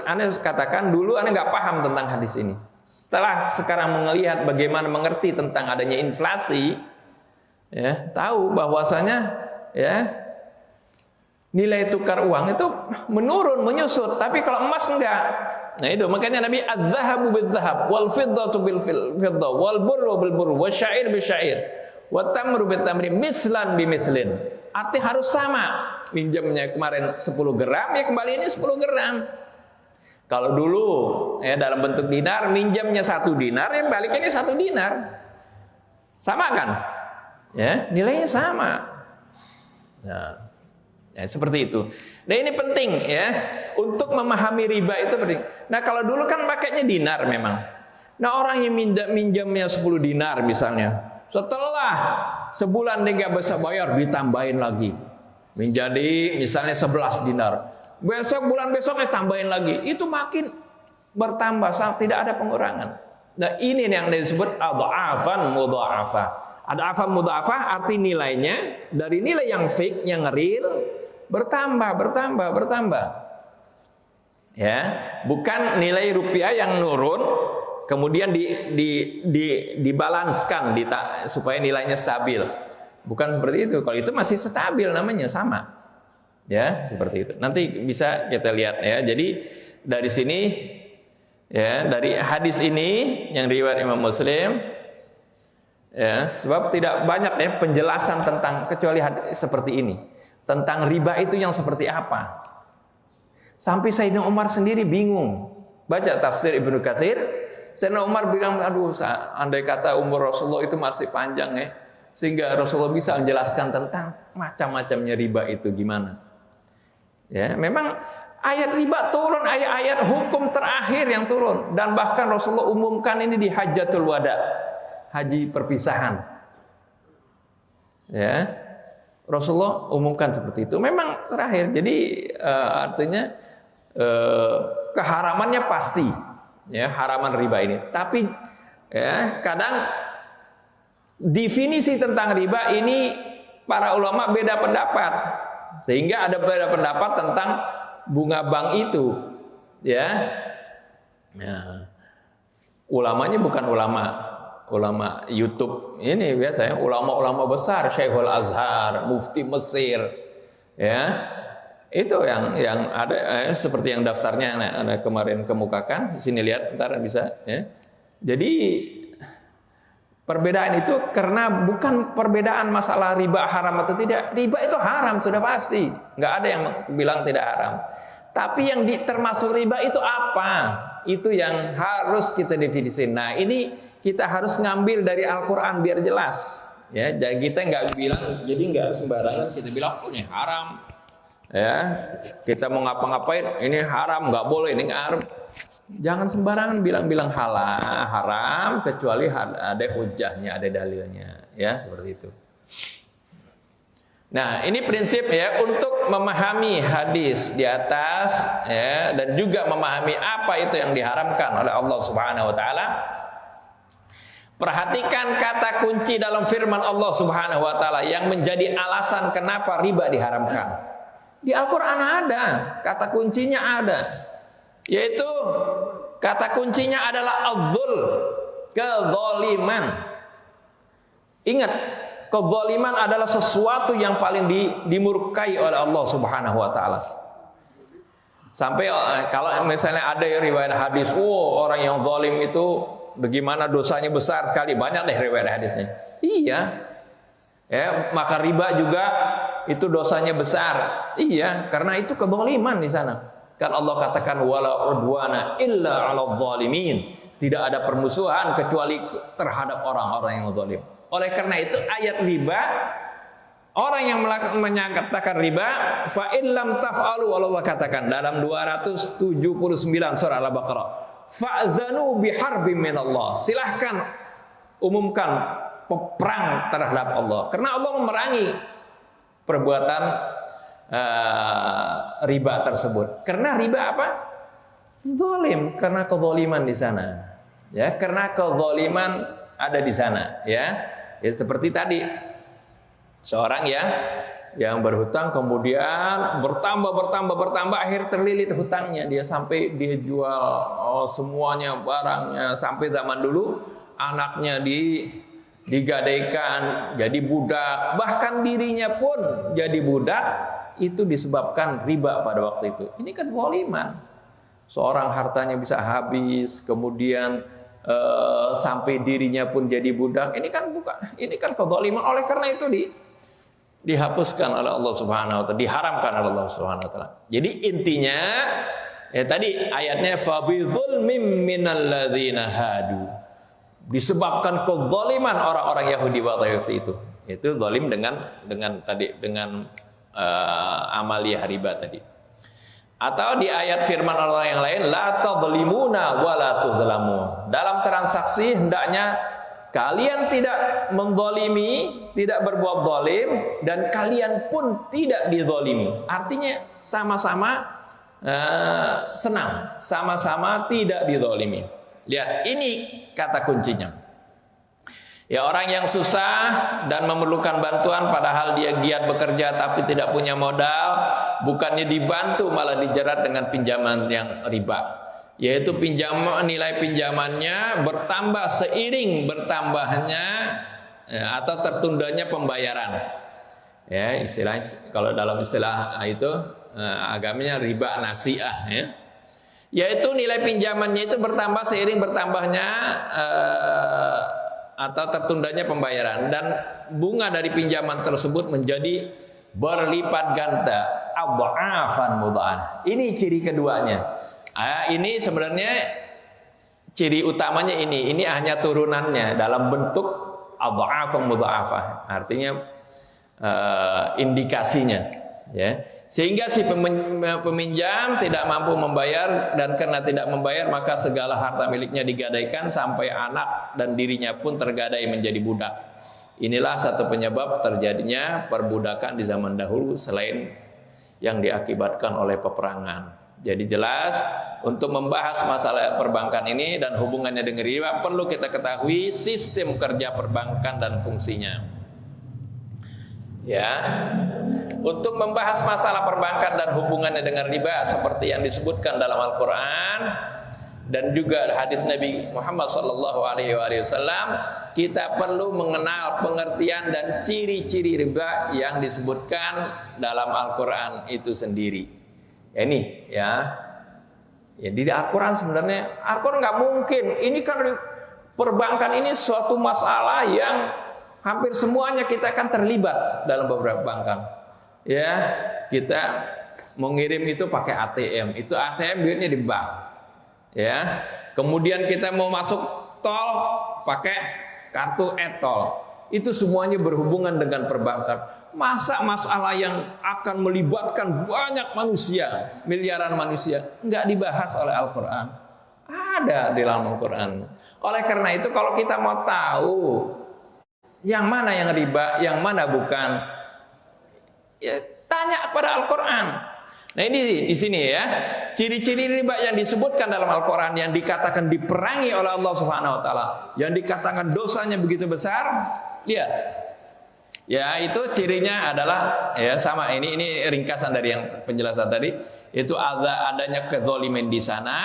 Anda katakan dulu Anda nggak paham tentang hadis ini. Setelah sekarang melihat bagaimana mengerti tentang adanya inflasi, ya, tahu bahwasanya ya nilai tukar uang itu menurun, menyusut. Tapi kalau emas enggak. Nah itu makanya Nabi az-zahabu bil-zahab wal fiddatu bil-fiddah wal burru bil-burr wasyair bil-syair wat tamru bil-tamri mislan bimithlin. Arti harus sama. Minjamnya kemarin 10 gram, ya kembali ini 10 gram. Kalau dulu ya dalam bentuk dinar, minjamnya 1 dinar, ya balikannya 1 dinar. Sama kan? Ya, nilainya sama. Nah, ya, seperti itu. Nah ini penting ya, untuk memahami riba itu penting. Nah kalau dulu kan pakainya dinar memang. Nah orang yang minjamnya 10 dinar misalnya, setelah sebulan dia nggak bisa bayar, ditambahin lagi menjadi misalnya 11 dinar. Bulan besoknya tambahin lagi, itu makin bertambah, tidak ada pengurangan. Nah ini yang disebut adha'afan mudha'afah. Adha'afan mudha'afah arti nilainya dari nilai yang fix, yang real, bertambah. Ya, bukan nilai rupiah yang nurun kemudian dibalanskan supaya nilainya stabil. Bukan seperti itu. Kalau itu masih stabil namanya, sama. Ya, seperti itu. Nanti bisa kita lihat ya. Jadi dari sini ya, dari hadis ini yang riwayat Imam Muslim, ya, sebab tidak banyak ya penjelasan tentang kecuali hadis seperti ini. Tentang riba itu yang seperti apa. Sampai Sayyidina Umar sendiri bingung. Baca tafsir Ibnu Katsir, Sayyidina Umar bilang, aduh, andai kata umur Rasulullah itu masih panjang ya, sehingga Rasulullah bisa menjelaskan tentang macam-macamnya riba itu gimana. Ya, memang ayat riba turun, ayat-ayat hukum terakhir yang turun. Dan bahkan Rasulullah umumkan ini di Hajjatul Wada, haji perpisahan. Ya, Rasulullah umumkan seperti itu. Memang terakhir. Jadi artinya keharamannya pasti, ya, haraman riba ini. Tapi ya kadang definisi tentang riba ini para ulama beda pendapat. Sehingga ada beda pendapat tentang bunga bank itu, ya. Nah, ulamanya bukan ulama YouTube ini biasanya ulama-ulama besar, Syekhul Azhar, Mufti Mesir, ya. Itu yang ada seperti yang daftarnya ada kemarin kemukakan. Di sini lihat, ntar bisa, ya. Jadi perbedaan itu karena bukan perbedaan masalah riba haram atau tidak. Riba itu haram sudah pasti, nggak ada yang bilang tidak haram. Tapi yang termasuk riba itu apa? Itu yang harus kita definisi. Nah, ini kita harus ngambil dari Al-Quran biar jelas. Ya, jadi kita nggak bilang, jadi nggak sembarangan kita bilang oh ini haram. Ya, kita mau ngapa-ngapain ini haram, nggak boleh, ini haram. Jangan sembarangan bilang-bilang haram kecuali ada hujahnya, ada dalilnya, ya seperti itu. Nah, ini prinsip ya untuk memahami hadis di atas ya, dan juga memahami apa itu yang diharamkan oleh Allah Subhanahu wa taala. Perhatikan kata kunci dalam firman Allah Subhanahu wa taala yang menjadi alasan kenapa riba diharamkan. Di Al-Qur'an ada, kata kuncinya ada. Yaitu kata kuncinya adalah adzul, kezaliman. Ingat, kezaliman adalah sesuatu yang paling dimurkai oleh Allah Subhanahu wa taala. Sampai kalau misalnya ada riwayat hadis, orang yang zalim itu bagaimana dosanya besar sekali, banyak deh riwayat hadisnya. Iya. Ya, maka riba juga itu dosanya besar. Iya, karena itu kezaliman di sana. Kan Allah katakan wala udwana illa 'alal zalimin. Tidak ada permusuhan kecuali terhadap orang-orang yang zalim. Oleh karena itu ayat riba, orang yang menyatakan riba, fa in lam taf'alu, Allah katakan dalam 279 surah Al-Baqarah, fa'zanu biharbim minallah. Silahkan umumkan perang terhadap Allah. Karena Allah memerangi perbuatan riba tersebut. Karena riba apa? Zalim, karena kezaliman di sana. Ya, karena kezaliman ada di sana, ya. Ya seperti tadi. Seorang yang berhutang kemudian bertambah akhir terlilit hutangnya, dia sampai dia jual semuanya barangnya, sampai zaman dulu anaknya digadaikan jadi budak, bahkan dirinya pun jadi budak. Itu disebabkan riba pada waktu itu. Ini kan zaliman. Seorang hartanya bisa habis, kemudian sampai dirinya pun jadi budak. Ini kan kezaliman. Oleh karena itu dihapuskan oleh Allah Subhanahu wa taala, diharamkan oleh Allah Subhanahu wa taala. Jadi intinya ya tadi ayatnya fa bi dzulmim minalladzina hadu. Disebabkan kezaliman orang-orang Yahudi waktu itu. Itu zalim dengan amaliyah riba tadi. Atau di ayat firman Allah yang lain, la tadlimuna wa la tudlamun. Dalam transaksi hendaknya kalian tidak menzalimi, tidak berbuat zalim, dan kalian pun tidak dizalimi. Artinya sama-sama senang, sama-sama tidak dizalimi. Lihat, ini kata kuncinya. Ya, orang yang susah dan memerlukan bantuan padahal dia giat bekerja tapi tidak punya modal, bukannya dibantu malah dijerat dengan pinjaman yang riba. Yaitu nilai pinjamannya bertambah seiring bertambahnya atau tertundanya pembayaran. Ya, istilahnya kalau dalam istilah itu agamanya riba nasiah, ya. Yaitu nilai pinjamannya itu bertambah seiring bertambahnya atau tertundanya pembayaran, dan bunga dari pinjaman tersebut menjadi berlipat ganda, adha'afan mudha'af. Ini ciri keduanya. Ini sebenarnya ciri utamanya ini hanya turunannya dalam bentuk adha'afan mudha'afah. Artinya indikasinya, ya. Sehingga si peminjam tidak mampu membayar, dan karena tidak membayar maka segala harta miliknya digadaikan sampai anak dan dirinya pun tergadai menjadi budak. Inilah satu penyebab terjadinya perbudakan di zaman dahulu selain yang diakibatkan oleh peperangan. Jadi jelas untuk membahas masalah perbankan ini dan hubungannya dengan riba perlu kita ketahui sistem kerja perbankan dan fungsinya. Ya. Untuk membahas masalah perbankan dan hubungannya dengan riba seperti yang disebutkan dalam Al-Qur'an dan juga hadis Nabi Muhammad sallallahu alaihi wasallam, kita perlu mengenal pengertian dan ciri-ciri riba yang disebutkan dalam Al-Qur'an itu sendiri. Ya ini ya. Ya di Al-Qur'an sebenarnya Al-Qur'an nggak mungkin. Ini kan perbankan ini suatu masalah yang hampir semuanya kita akan terlibat dalam beberapa perbankan. Ya, kita mau ngirim itu pakai ATM. Itu ATM duitnya di bank. Ya. Kemudian kita mau masuk tol pakai kartu e-tol. Itu semuanya berhubungan dengan perbankan. Masa masalah yang akan melibatkan banyak manusia, miliaran manusia, nggak dibahas oleh Al-Qur'an? Ada di dalam Al-Qur'an. Oleh karena itu kalau kita mau tahu yang mana yang riba, yang mana bukan, ya tanya kepada Al-Qur'an. Nah ini di sini ya, ciri-ciri riba yang disebutkan dalam Al-Qur'an yang dikatakan diperangi oleh Allah Subhanahu wa taala, yang dikatakan dosanya begitu besar, lihat. Ya, itu cirinya adalah ya sama ini ringkasan dari yang penjelasan tadi, itu adanya kezaliman di sana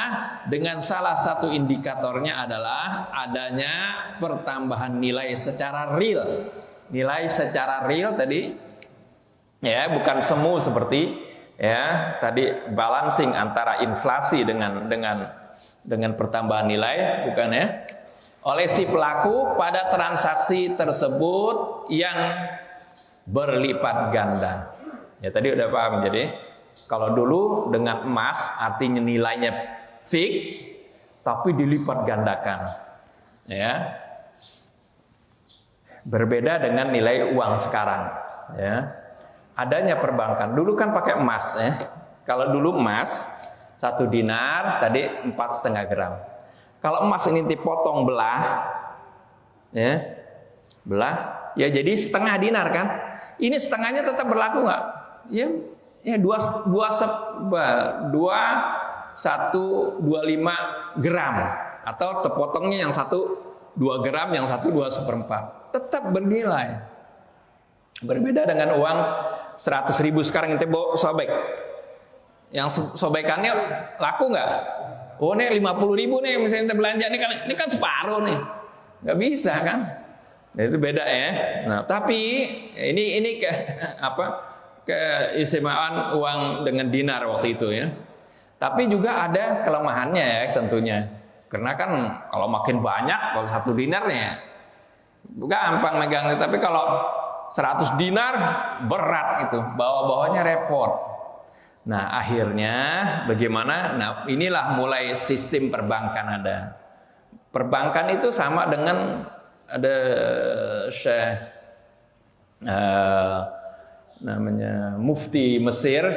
dengan salah satu indikatornya adalah adanya pertambahan nilai secara real. Nilai secara real tadi ya, bukan semu seperti ya tadi balancing antara inflasi dengan pertambahan nilai, bukan ya, oleh si pelaku pada transaksi tersebut yang berlipat ganda. Ya tadi udah paham. Jadi kalau dulu dengan emas artinya nilainya fix tapi dilipat gandakan. Ya. Berbeda dengan nilai uang sekarang, ya. Adanya perbankan. Dulu kan pakai emas ya. Kalau dulu emas 1 dinar tadi 4,5 gram. Kalau emas ini dipotong belah, ya, belah, ya jadi setengah dinar kan? Ini setengahnya tetap berlaku nggak? Ya, 1,25 gram atau terpotongnya yang 2 gram, yang 2,4, tetap bernilai. Berbeda dengan uang 100.000 sekarang kita bawa sobek. Yang sobekannya laku nggak? Oh nih 50.000 nih misalnya kita belanja ini kan separuh nih, nggak bisa kan? Nah, itu beda ya. Nah tapi ini keistimewaan uang dengan dinar waktu itu ya. Tapi juga ada kelemahannya ya tentunya. Karena kan kalau makin banyak, kalau 1 dinarnya gampang megangnya. Tapi kalau 100 dinar berat itu, bawa-bawanya repot. Nah akhirnya bagaimana? Nah inilah mulai sistem perbankan ada. Perbankan itu sama dengan ada Syekh namanya Mufti Mesir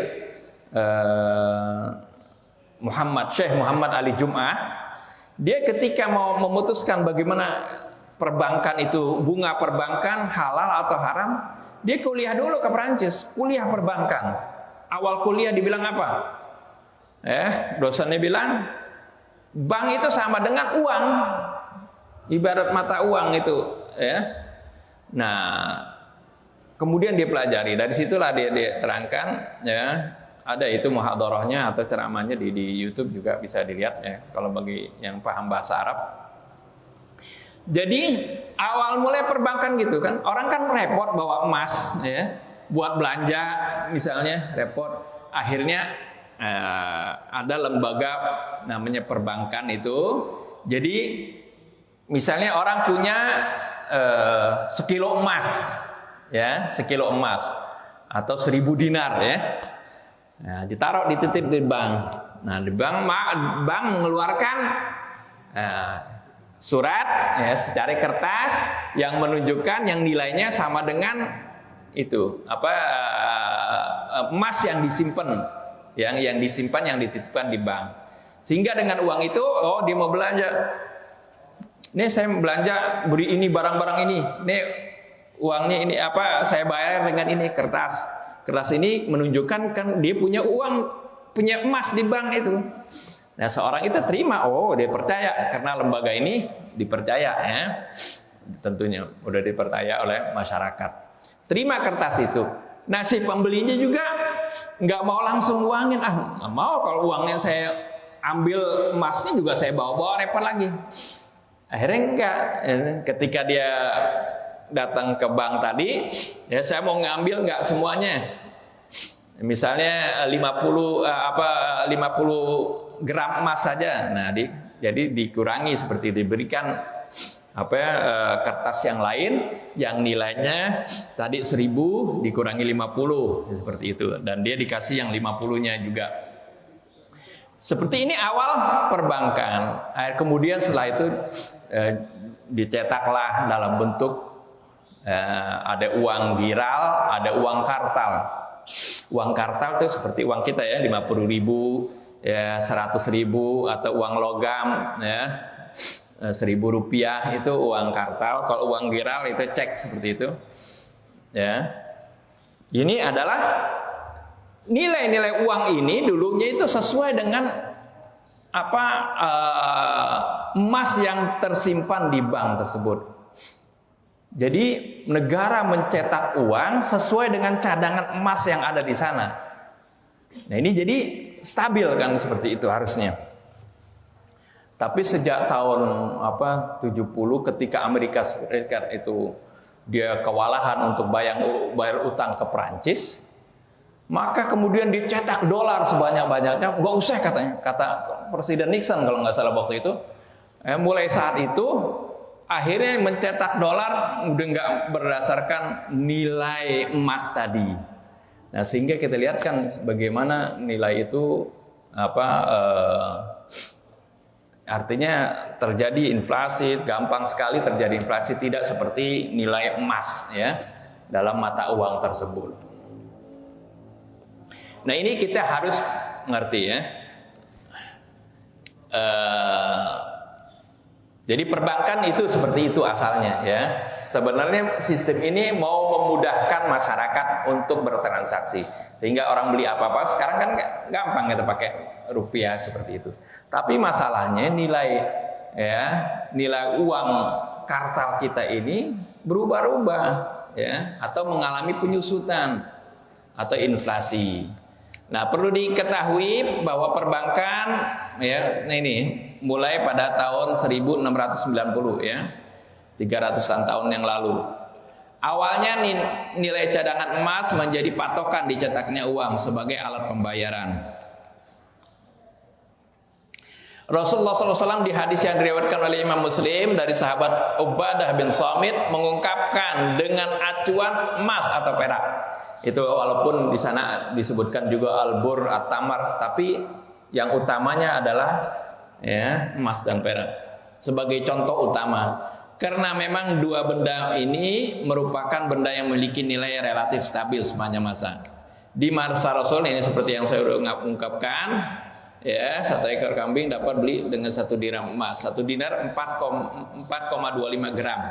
Syekh Muhammad Ali Jum'ah. Dia ketika mau memutuskan bagaimana perbankan itu, bunga perbankan halal atau haram, dia kuliah dulu ke Perancis, kuliah perbankan. Awal kuliah dibilang apa? Dosennya bilang bank itu sama dengan uang, ibarat mata uang itu, ya. Nah, kemudian dia pelajari, dari situlah dia terangkan, ya. Ada itu muhadharahnya atau ceramahnya di YouTube juga bisa dilihat ya, kalau bagi yang paham bahasa Arab. Jadi awal mulai perbankan gitu kan, orang kan repot bawa emas, ya. Buat belanja misalnya repot. Akhirnya ada lembaga namanya perbankan itu. Jadi misalnya orang punya sekilo emas, ya, sekilo emas atau 1.000 dinar ya. Nah, ditaruh dititip di bank. Nah, di bank mengeluarkan surat ya secara kertas yang menunjukkan yang nilainya sama dengan itu emas yang disimpan, yang disimpan, yang dititipkan di bank. Sehingga dengan uang itu, oh dia mau belanja, nih saya belanja beri ini barang-barang ini, nih uangnya ini saya bayar dengan ini kertas ini menunjukkan kan dia punya uang, punya emas di bank itu. Nah seorang itu terima, oh dia percaya karena lembaga ini dipercaya ya, tentunya udah dipercaya oleh masyarakat. terima kertas itu. Nah si pembelinya juga nggak mau langsung uangin, nggak mau, kalau uangnya saya ambil, emasnya juga saya bawa-bawa, repot lagi. Akhirnya enggak, ketika dia datang ke bank tadi, ya saya mau ngambil nggak semuanya. Misalnya 50 gram emas saja. Nah, jadi dikurangi, seperti diberikan kertas yang lain yang nilainya tadi 1000 dikurangi 50 seperti itu, dan dia dikasih yang 50-nya juga. Seperti ini awal perbankan. Kemudian setelah itu dicetaklah dalam bentuk ada uang giral, ada uang kartal. Uang kartal itu seperti uang kita ya, 50.000, ya 100.000, atau uang logam ya, 1.000 rupiah itu uang kartal. Kalau uang giral itu cek seperti itu. Ya, ini adalah nilai-nilai uang ini dulunya itu sesuai dengan emas yang tersimpan di bank tersebut. Jadi negara mencetak uang sesuai dengan cadangan emas yang ada di sana. Nah ini jadi stabil kan, seperti itu harusnya. Tapi sejak tahun 70 ketika Amerika Serikat itu dia kewalahan untuk bayar utang ke Prancis, maka kemudian dicetak dolar sebanyak-banyaknya. Nggak usah katanya, kata Presiden Nixon kalau nggak salah waktu itu. Mulai saat itu akhirnya mencetak dolar udah nggak berdasarkan nilai emas tadi. Nah sehingga kita lihat kan bagaimana nilai itu artinya terjadi inflasi, gampang sekali terjadi inflasi, tidak seperti nilai emas ya dalam mata uang tersebut. Nah ini kita harus ngerti ya. Jadi perbankan itu seperti itu asalnya ya. Sebenarnya sistem ini mau memudahkan masyarakat untuk bertransaksi, sehingga orang beli apa-apa sekarang kan gampang kita pakai rupiah seperti itu. Tapi masalahnya nilai uang kartal kita ini berubah-ubah ya, atau mengalami penyusutan atau inflasi. Nah, perlu diketahui bahwa perbankan ya, ini mulai pada tahun 1690 ya, 300-an tahun yang lalu. Awalnya nilai cadangan emas menjadi patokan dicetaknya uang sebagai alat pembayaran. Rasulullah SAW di hadis yang diriwayatkan oleh Imam Muslim dari sahabat Ubadah bin Samit mengungkapkan dengan acuan emas atau perak. Itu walaupun di sana disebutkan juga al-bur, at-tamar, tapi yang utamanya adalah ya emas dan perak sebagai contoh utama, karena memang dua benda ini merupakan benda yang memiliki nilai relatif stabil sepanjang masa. Di masa Rasul ini seperti yang saya sudah ungkapkan ya, 1 ekor kambing dapat beli dengan 1 dirham emas. 1 dinar 4,25 gram.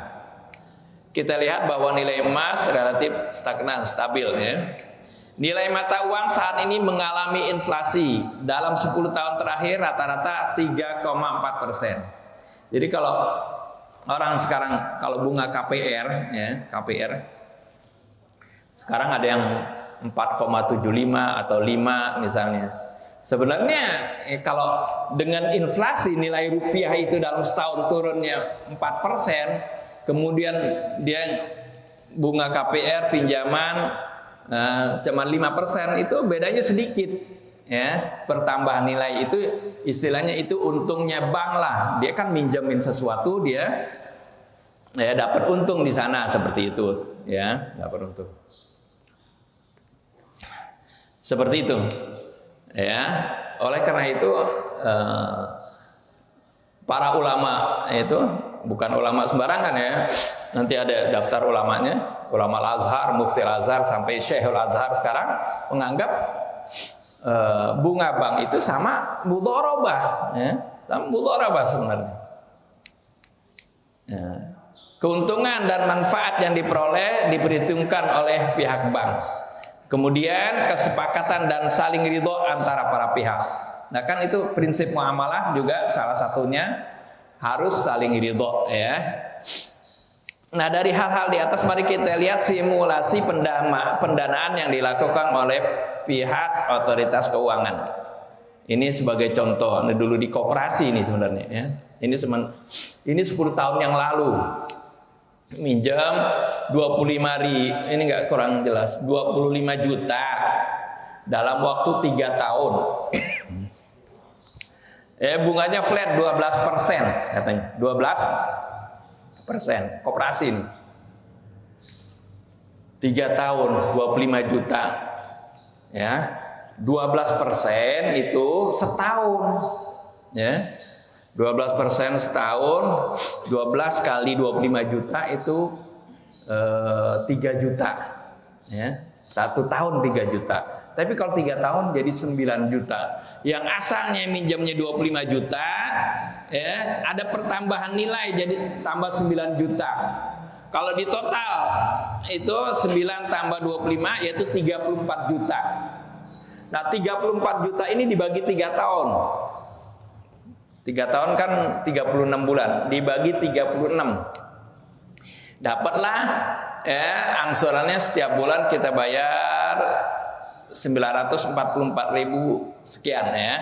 Kita lihat bahwa nilai emas relatif stagnan, stabil ya. Nilai mata uang saat ini mengalami inflasi. Dalam 10 tahun terakhir rata-rata 3,4%. Jadi kalau orang sekarang, kalau bunga KPR ya, KPR sekarang ada yang 4,75 atau 5 misalnya. Sebenarnya kalau dengan inflasi nilai rupiah itu dalam setahun turunnya 4%, kemudian dia bunga KPR pinjaman cuma 5%, itu bedanya sedikit ya. Pertambahan nilai itu istilahnya itu untungnya bank lah. Dia kan minjemin sesuatu, dia ya dapat untung di sana seperti itu ya, dapat untung. Seperti itu. Ya, oleh karena itu para ulama itu bukan ulama sembarangan ya. Nanti ada daftar ulamanya, ulama Al-Azhar, Mufti Al-Azhar sampai Syekhul Azhar sekarang menganggap bunga bank itu sama mudharabah ya, sama mudharabah sebenarnya. Ya. Keuntungan dan manfaat yang diperoleh diperhitungkan oleh pihak bank. Kemudian kesepakatan dan saling ridho antara para pihak. Nah kan itu prinsip muamalah juga salah satunya harus saling ridho ya. Nah, dari hal-hal di atas mari kita lihat simulasi pendanaan yang dilakukan oleh pihak otoritas keuangan. Ini sebagai contoh. Nah, dulu di koperasi ini sebenarnya ya. Ini 10 tahun yang lalu. Minjam 25.000, ini enggak kurang jelas, 25 juta dalam waktu 3 tahun. Bunganya flat 12% katanya. 12% koperasi ini. 3 tahun 25 juta. Ya. 12% itu setahun. Ya. 12% setahun, 12 kali 25 juta itu 3 juta. Ya. 1 tahun 3 juta. Tapi kalau 3 tahun jadi 9 juta. Yang asalnya minjamnya 25 juta, ya, ada pertambahan nilai jadi tambah 9 juta. Kalau di total itu 9 tambah 25 yaitu 34 juta. Nah, 34 juta ini dibagi 3 tahun. 3 tahun kan 36 bulan, dibagi 36. Dapatlah ya angsurannya setiap bulan kita bayar 944.000 sekian ya.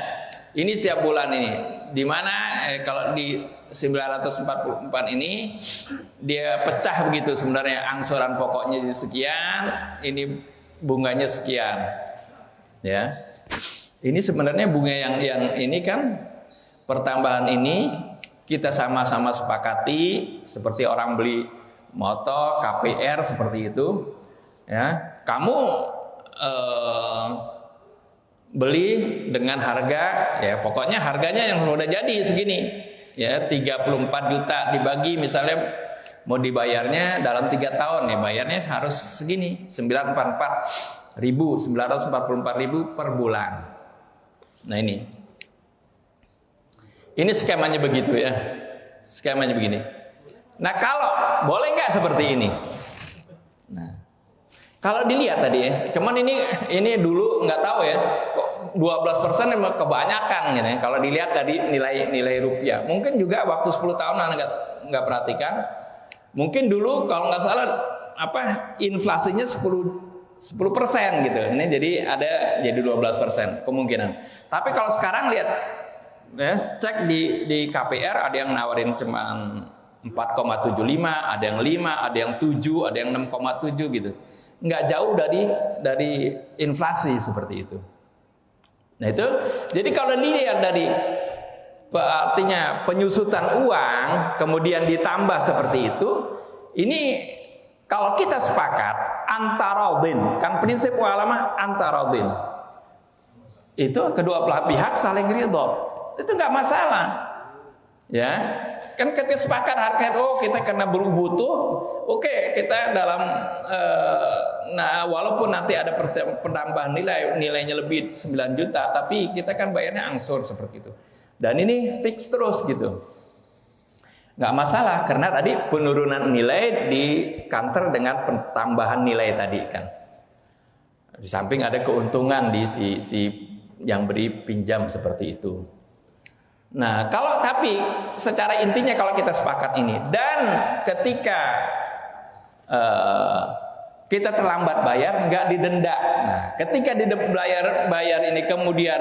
Ini setiap bulan ini. Di mana kalau di 944 ini dia pecah begitu sebenarnya, angsuran pokoknya sekian, ini bunganya sekian. Ya. Ini sebenarnya bunga yang ini kan pertambahan ini kita sama-sama sepakati seperti orang beli motor KPR seperti itu ya. Kamu beli dengan harga ya pokoknya harganya yang sudah jadi segini ya 34 juta dibagi misalnya mau dibayarnya dalam 3 tahun ya bayarnya harus segini 944.000 per bulan. Nah ini skemanya begitu ya. Skemanya begini. Nah kalau boleh nggak seperti ini? Nah, kalau dilihat tadi ya, cuman ini dulu nggak tahu ya, kok 12% emang kebanyakan gitu ya. Kalau dilihat dari nilai rupiah, mungkin juga waktu 10 tahun nggak perhatikan. Mungkin dulu kalau nggak salah inflasinya 10% gitu. Ini jadi 12% kemungkinan. Tapi kalau sekarang lihat ya, cek di KPR ada yang nawarin cuman 4,75, ada yang 5, ada yang 7, ada yang 6,7 gitu. Nggak jauh dari inflasi seperti itu. Nah itu, jadi kalau dilihat dari artinya penyusutan uang kemudian ditambah seperti itu, ini kalau kita sepakat antaradin, kan prinsip ulama antaradin. Itu kedua belah pihak saling ridho. Itu nggak masalah. Ya. Kan kita sepakat harga kita karena butuh, oke, kita dalam walaupun nanti ada penambahan nilainya lebih 9 juta, tapi kita kan bayarnya angsur seperti itu. Dan ini fix terus gitu. Nggak masalah karena tadi penurunan nilai di counter dengan penambahan nilai tadi kan. Di samping ada keuntungan di si yang beri pinjam seperti itu. Nah, tapi secara intinya kalau kita sepakat ini dan ketika kita terlambat bayar nggak didenda. Nah, ketika bayar ini kemudian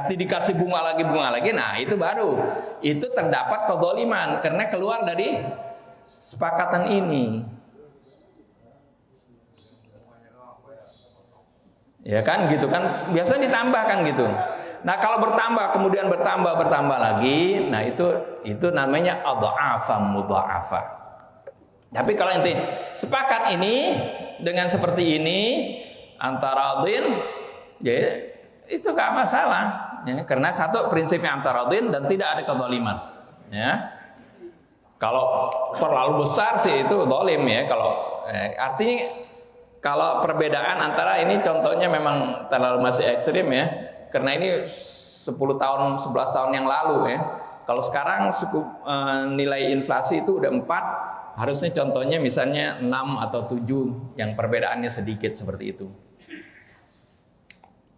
dikasih bunga lagi, nah itu baru itu terdapat kezaliman karena keluar dari sepakatan ini. Ya kan gitu kan biasanya ditambahkan gitu. Nah kalau kemudian bertambah lagi, nah itu namanya adha'afa mudha'afa. Tapi kalau inti sepakat ini dengan seperti ini antaradin, ya itu gak masalah. Ya, karena satu prinsipnya antaradin dan tidak ada kezaliman. Ya. Kalau terlalu besar sih itu zalim ya. Kalau artinya kalau perbedaan antara ini contohnya memang terlalu masih ekstrim ya. Karena ini 10 tahun, 11 tahun yang lalu ya. Kalau sekarang nilai inflasi itu udah 4, harusnya contohnya misalnya 6 atau 7 yang perbedaannya sedikit seperti itu.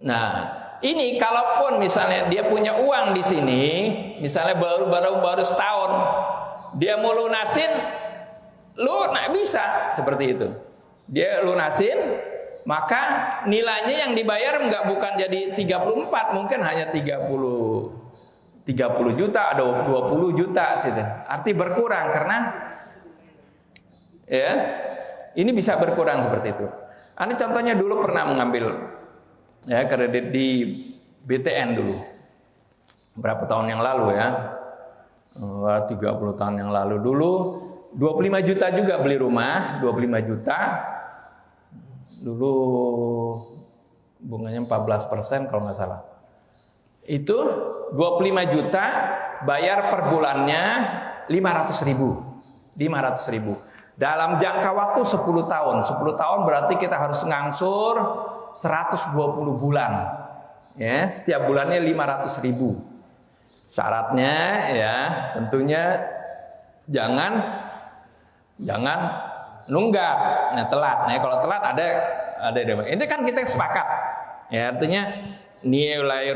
Nah, ini kalaupun misalnya dia punya uang di sini, misalnya baru setahun, dia mau lunasin bisa seperti itu. Dia lunasin, maka nilainya yang dibayar bukan jadi 34, mungkin hanya 30 juta atau 20 juta situ. Arti berkurang karena ya ini bisa berkurang seperti itu. Anda contohnya dulu pernah mengambil ya kredit di BTN dulu. Berapa tahun yang lalu ya? 30 tahun yang lalu dulu 25 juta juga beli rumah, 25 juta. Dulu bunganya 14% kalau nggak salah. Itu 25 juta bayar per bulannya 500.000. Dalam jangka waktu 10 tahun. 10 tahun berarti kita harus ngangsur 120 bulan. Ya, setiap bulannya 500.000. Syaratnya ya tentunya jangan nunggak, telat. Nah, kalau telat ada ini kan kita sepakat. Ya, artinya nilai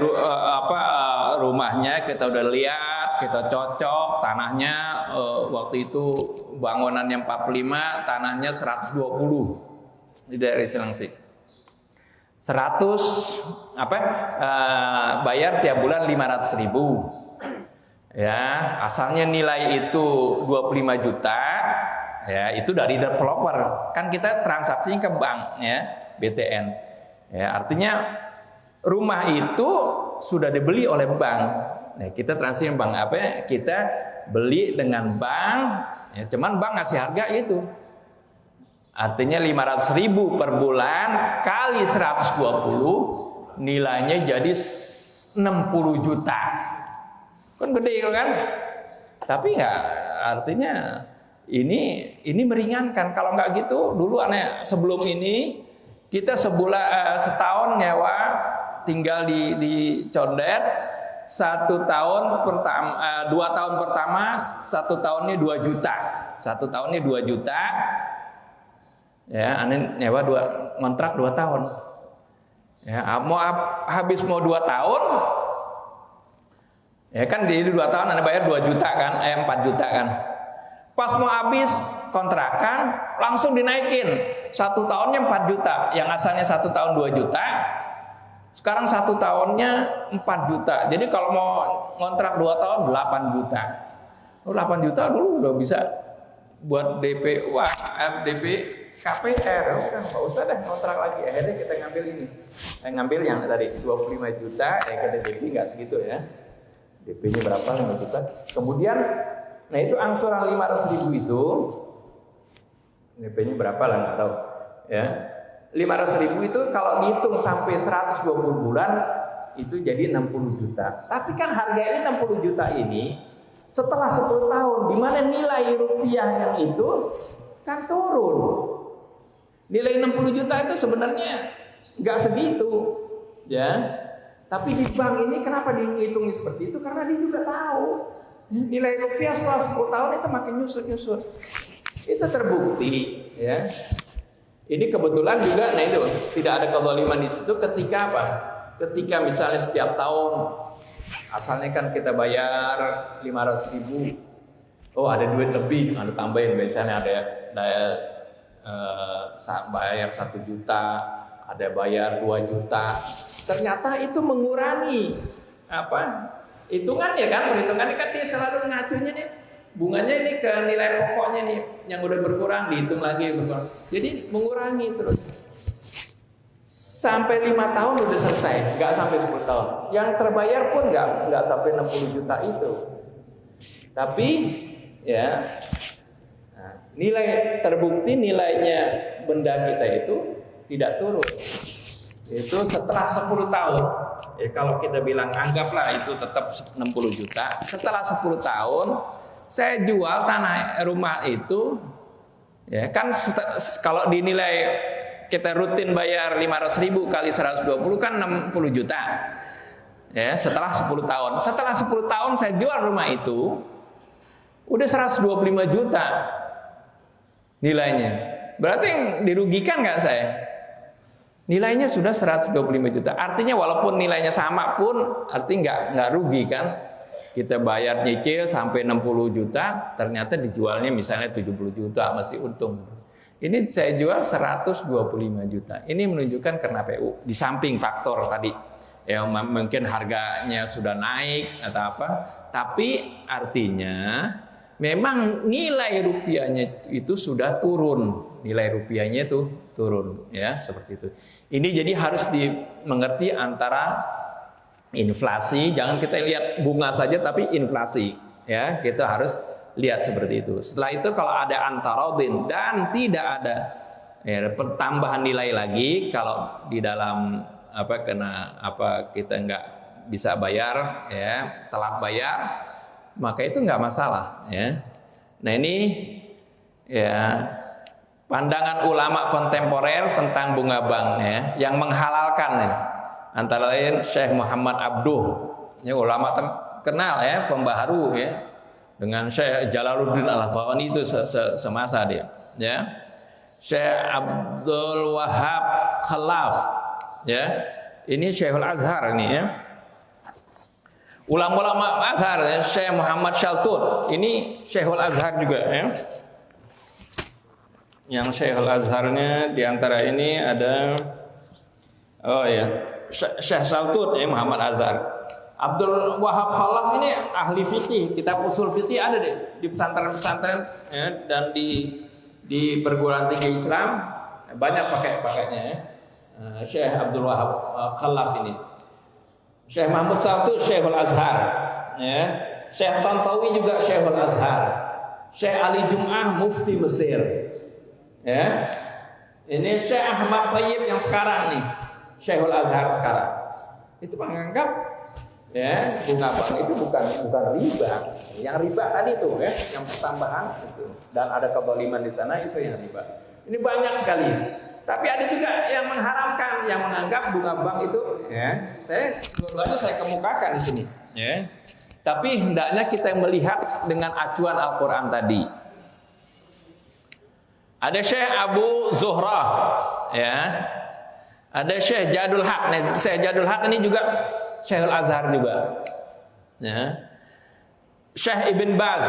rumahnya kita udah lihat, kita cocok, tanahnya waktu itu bangunannya 45, tanahnya 120 di daerah Cilengsi. 100 bayar tiap bulan 500.000. Ya, asalnya nilai itu 25 juta. Ya, itu dari developer. Kan kita transaksinya ke bank ya, BTN. Ya, artinya rumah itu sudah dibeli oleh bank. Nah, kita transaksi bank kita beli dengan bank, ya, cuman bank ngasih harga itu. Artinya 500.000 per bulan kali 120 nilainya jadi 60 juta. Kan gede kan? Tapi nggak, artinya ini meringankan. Kalau nggak gitu, dulu sebelum ini kita setahun nyewa tinggal di Condet, 1 tahun pertama, 2 tahun pertama 1 tahunnya 2 juta, 1 tahunnya 2 juta. Ya, aneh nyewa kontrak 2 tahun. Ya, habis mau 2 tahun, ya kan di 2 tahun aneh bayar 2 juta kan, 4 juta kan. Pas mau habis kontrakan langsung dinaikin, 1 tahunnya 4 juta, yang asalnya 1 tahun 2 juta, sekarang 1 tahunnya 4 juta. Jadi kalau mau kontrak 2 tahun 8 juta. 8 juta dulu udah bisa buat DP FDP KPR, udah nggak usah deh kontrak lagi. Akhirnya kita ngambil ini. Ngambil yang tadi 25 juta, kita DP nggak segitu ya. DP-nya berapa? 5 juta. Kemudian, nah itu angsuran 500.000 itu, DP-nya berapa lah nggak tahu. Ya, 500.000 itu kalau dihitung sampai 120 bulan itu jadi 60 juta. Tapi kan harga 60 juta ini setelah 10 tahun, di mana nilai rupiah yang itu kan turun. Nilai 60 juta itu sebenarnya nggak segitu, ya. Tapi di bank ini kenapa dihitung seperti itu? Karena dia juga tahu nilai rupiah setelah 10 tahun itu makin nyusut. Itu terbukti, ya. Ini kebetulan juga, nah itu tidak ada kezaliman di situ. Ketika apa? Ketika misalnya setiap tahun asalnya kan kita bayar 500.000, oh ada duit lebih, ada tambahin, misalnya ada bayar 1 juta, ada bayar 2 juta. Ternyata itu mengurangi hitungannya kan, perhitungannya kan dia selalu ngacunya nih, bunganya ini ke nilai pokoknya nih, yang udah berkurang dihitung lagi berkurang. Jadi mengurangi terus. Sampai 5 tahun udah selesai, nggak sampai 10 tahun. Yang terbayar pun nggak sampai 60 juta itu. Tapi ya, nilai terbukti nilainya benda kita itu tidak turun. Itu setelah 10 tahun. Ya, kalau kita bilang anggaplah itu tetap 60 juta. Setelah 10 tahun saya jual tanah rumah itu, ya kan kalau dinilai kita rutin bayar 500.000 kali 120 kan 60 juta. Ya, setelah 10 tahun. Setelah 10 tahun saya jual rumah itu udah 125 juta nilainya. Berarti yang dirugikan nggak saya? Nilainya sudah 125 juta. Artinya walaupun nilainya sama pun artinya nggak rugi kan? Kita bayar nyicil sampai 60 juta, ternyata dijualnya misalnya 70 juta, masih untung. Ini saya jual 125 juta. Ini menunjukkan karena PU. Di samping faktor tadi, ya mungkin harganya sudah naik atau apa, tapi artinya memang nilai rupiahnya itu sudah turun. Nilai rupiahnya itu turun, ya seperti itu. Ini jadi harus dimengerti antara inflasi, jangan kita lihat bunga saja tapi inflasi, ya kita harus lihat seperti itu. Setelah itu kalau ada antarodin dan tidak ada tambahan nilai lagi, kalau di dalam kita nggak bisa bayar, ya telat bayar, maka itu nggak masalah, ya. Nah ini ya pandangan ulama kontemporer tentang bunga bank, ya, yang menghalalkan, ya. Antara lain Syekh Muhammad Abduh, ini ulama terkenal, ya, pembaharu, ya, dengan Syekh Jalaluddin Al-Afghani itu semasa dia, ya. Syekh Abdul Wahab Khalaf, ya, ini Syekhul Azhar ini, ya. Ulama-ulama Azhar, ya, Syekh Muhammad Shaltut, ini Syekhul Azhar juga, ya. Yang Syekhul Azharnya diantara ini ada, oh ya, Syekh Shaltut, ya, Muhammad Azhar. Abdul Wahab Khalaf ini ahli fikih, kitab usul fikih ada deh di pesantren-pesantren, ya, dan di perguruan tinggi Islam banyak pakainya, ya. Syekh Abdul Wahab Khalaf ini. Syekh Mahmud Shaltut Syekhul Azhar, ya. Syekh Tantawi juga Syekhul Azhar. Syekh Ali Jum'ah Mufti Mesir, ya. Ini Syekh Ahmad Thayyib yang sekarang nih, Syekhul Azhar sekarang. Itu menganggap, ya, bunga bank itu bukan riba. Yang riba tadi itu, ya, yang pertambahan itu, dan ada kezaliman di sana, itu yang riba. Ini banyak sekali. Tapi ada juga yang mengharamkan, yang menganggap bunga bank itu, ya, dua-duanya saya kemukakan di sini, ya. Tapi hendaknya kita melihat dengan acuan Al-Quran tadi. Ada Syekh Abu Zuhrah, ya. Ada Syekh Jadul Haq. Nah, Syekh Jadul Haq ini juga Syekhul Azhar juga, ya. Syekh Ibn Baz,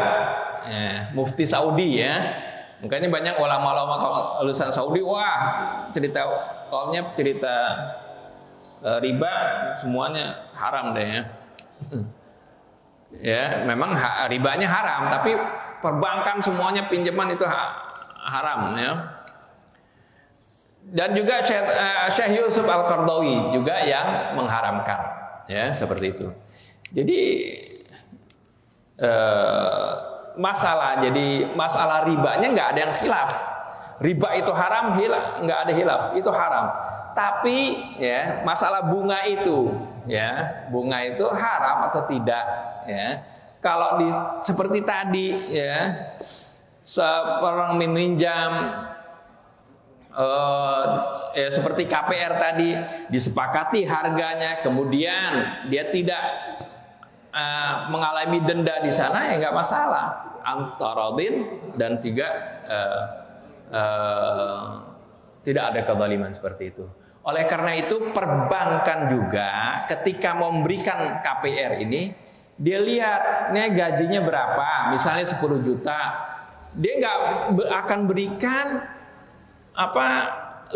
ya, Mufti Saudi, ya. Makanya banyak ulama-ulama kalau lulusan Saudi, wah cerita riba semuanya haram deh, ya. Ya, memang ribanya haram, tapi perbankan semuanya pinjaman itu haram, ya. Dan juga Syekh Yusuf Al-Qardawi juga yang mengharamkan, ya, seperti itu. Jadi masalah ribanya nggak ada yang khilaf. Riba itu haram, nggak ada khilaf, itu haram. Tapi, ya, masalah bunga itu, ya, bunga itu haram atau tidak, ya. Kalau seperti tadi, ya, seorang meminjam, ya, seperti KPR tadi, disepakati harganya, kemudian dia tidak mengalami denda di sana, ya nggak masalah, antarodin, dan tidak ada kezaliman seperti itu. Oleh karena itu perbankan juga ketika memberikan KPR ini, dia lihat nih gajinya berapa, misalnya 10 juta, dia nggak akan berikan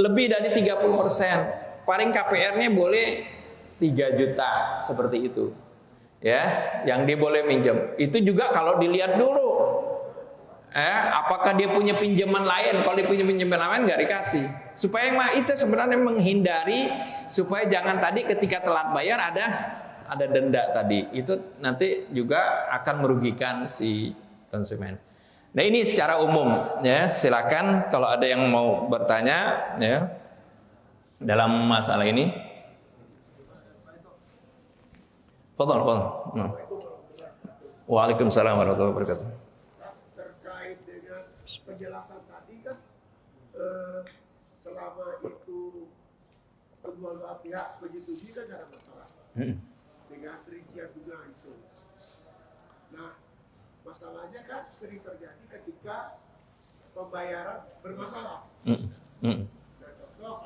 lebih dari 30%. Paling KPR-nya boleh 3 juta, seperti itu, ya, yang dia boleh minjem. Itu juga kalau dilihat dulu, apakah dia punya pinjaman lain. Kalau dia punya pinjaman lain nggak dikasih. Supaya itu sebenarnya menghindari supaya jangan tadi ketika telat bayar ada denda tadi. Itu nanti juga akan merugikan si konsumen. Nah, ini secara umum, ya. Silakan kalau ada yang mau bertanya, ya, dalam masalah ini. Fadhal. Waalaikumsalam warahmatullahi wabarakatuh. Terkait dengan penjelasan tadi kan, selama itu kedua belah pihak menyetujui kan tidak ada masalah. Dengan rincian bunga itu. Nah, masalahnya kan sering terjadi ketika pembayaran bermasalah. Nah, contoh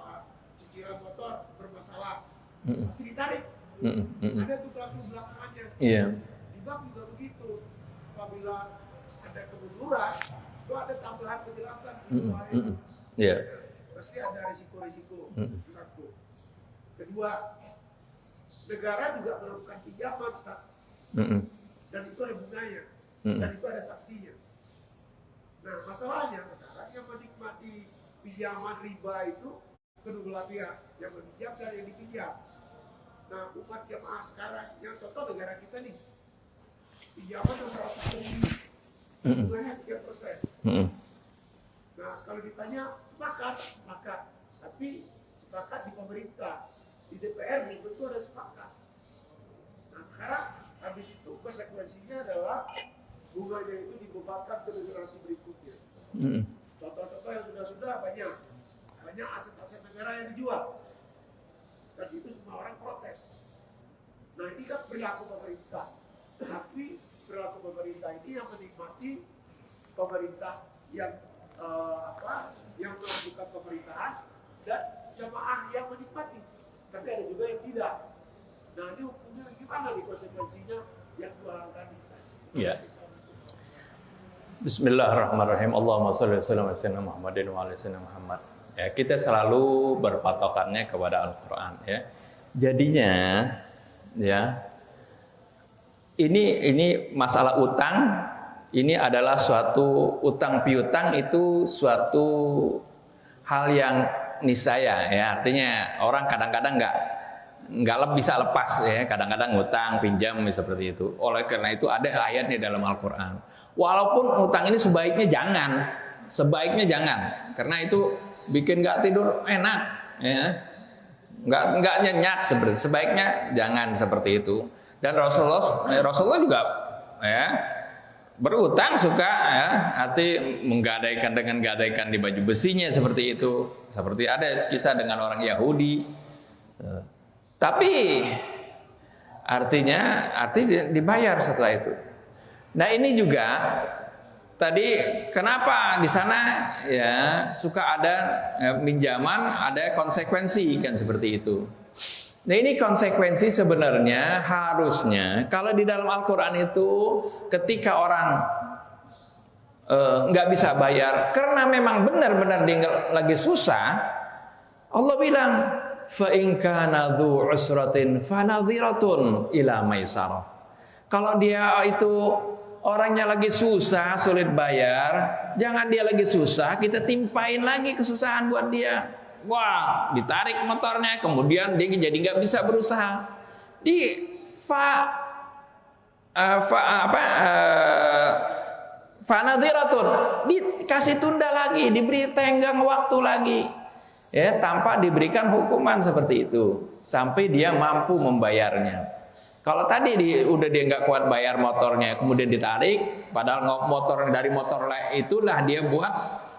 cicilan motor bermasalah, masih ditarik. Ada tuh klausul belakangannya. Iya. Di bab aturan itu ada tambahan penjelasan. Iya. Pasti ada risiko-risiko. Kedua, negara juga melakukan pinjaman, dan itu ada bunganya, dan itu ada saksinya. Nah, masalahnya sekarang yang menikmati pinjaman riba itu kedua belah pihak, yang meminjam dan yang dipinjam. Nah, umat jamaah sekarang, yang contoh negara kita nih, pinjaman 100.000, bunganya sekian persen. Nah, kalau ditanya sepakat, tapi sepakat di pemerintah, di DPR belum tentu ada sepakat. Nah, sekarang habis itu konsekuensinya adalah bunganya itu dibebankan ke generasi berikutnya. Contoh-contoh yang sudah banyak aset-aset negara yang dijual, dan itu semua orang protes. Nah, ini kan perilaku pemerintah, tapi perilaku pemerintah ini yang menikmati pemerintah yang yang melakukan pemerintahan, dan jamaah yang menikmati, tapi ada juga yang tidak. Nah, ini hukumnya gimana nih, konsekuensinya yang dua hal tadi? Ya. Bismillahirrahmanirrahim. Allahumma sholli wa sallim ala sayyidina Muhammadin wa ala sayyidina Muhammad. Ya, kita selalu berpatokannya kepada Al-Qur'an, ya. Jadinya ya, ini masalah utang, ini adalah suatu utang piutang, itu suatu hal yang niscaya, ya. Artinya orang kadang-kadang nggak bisa lepas, ya. Kadang-kadang utang pinjam seperti itu. Oleh karena itu ada ayatnya dalam Al-Qur'an. Walaupun utang ini sebaiknya jangan, karena itu bikin nggak tidur enak, ya. Nggak nyenyak, sebaiknya jangan seperti itu. Dan Rasulullah juga, ya, berutang suka, ya, arti menggadaikan di baju besinya seperti itu. Seperti ada kisah dengan orang Yahudi. Tapi artinya dibayar setelah itu. Nah, ini juga tadi kenapa di sana ya suka ada pinjaman, ada konsekuensi kan seperti itu. Nah, ini konsekuensi sebenarnya harusnya kalau di dalam Al-Qur'an itu ketika orang nggak bisa bayar karena memang benar-benar dia lagi susah, Allah bilang fa in kana dzu usratin fanadhiratun ila maisarah. Kalau dia itu orangnya lagi susah, sulit bayar, jangan dia lagi susah kita timpain lagi kesusahan buat dia. Wah, ditarik motornya, kemudian dia jadi nggak bisa berusaha. Fanadhiratun, dikasih tunda lagi, diberi tenggang waktu lagi, ya, tanpa diberikan hukuman seperti itu sampai dia mampu membayarnya. Kalau tadi udah dia nggak kuat bayar motornya, kemudian ditarik, padahal dari motor itulah dia buat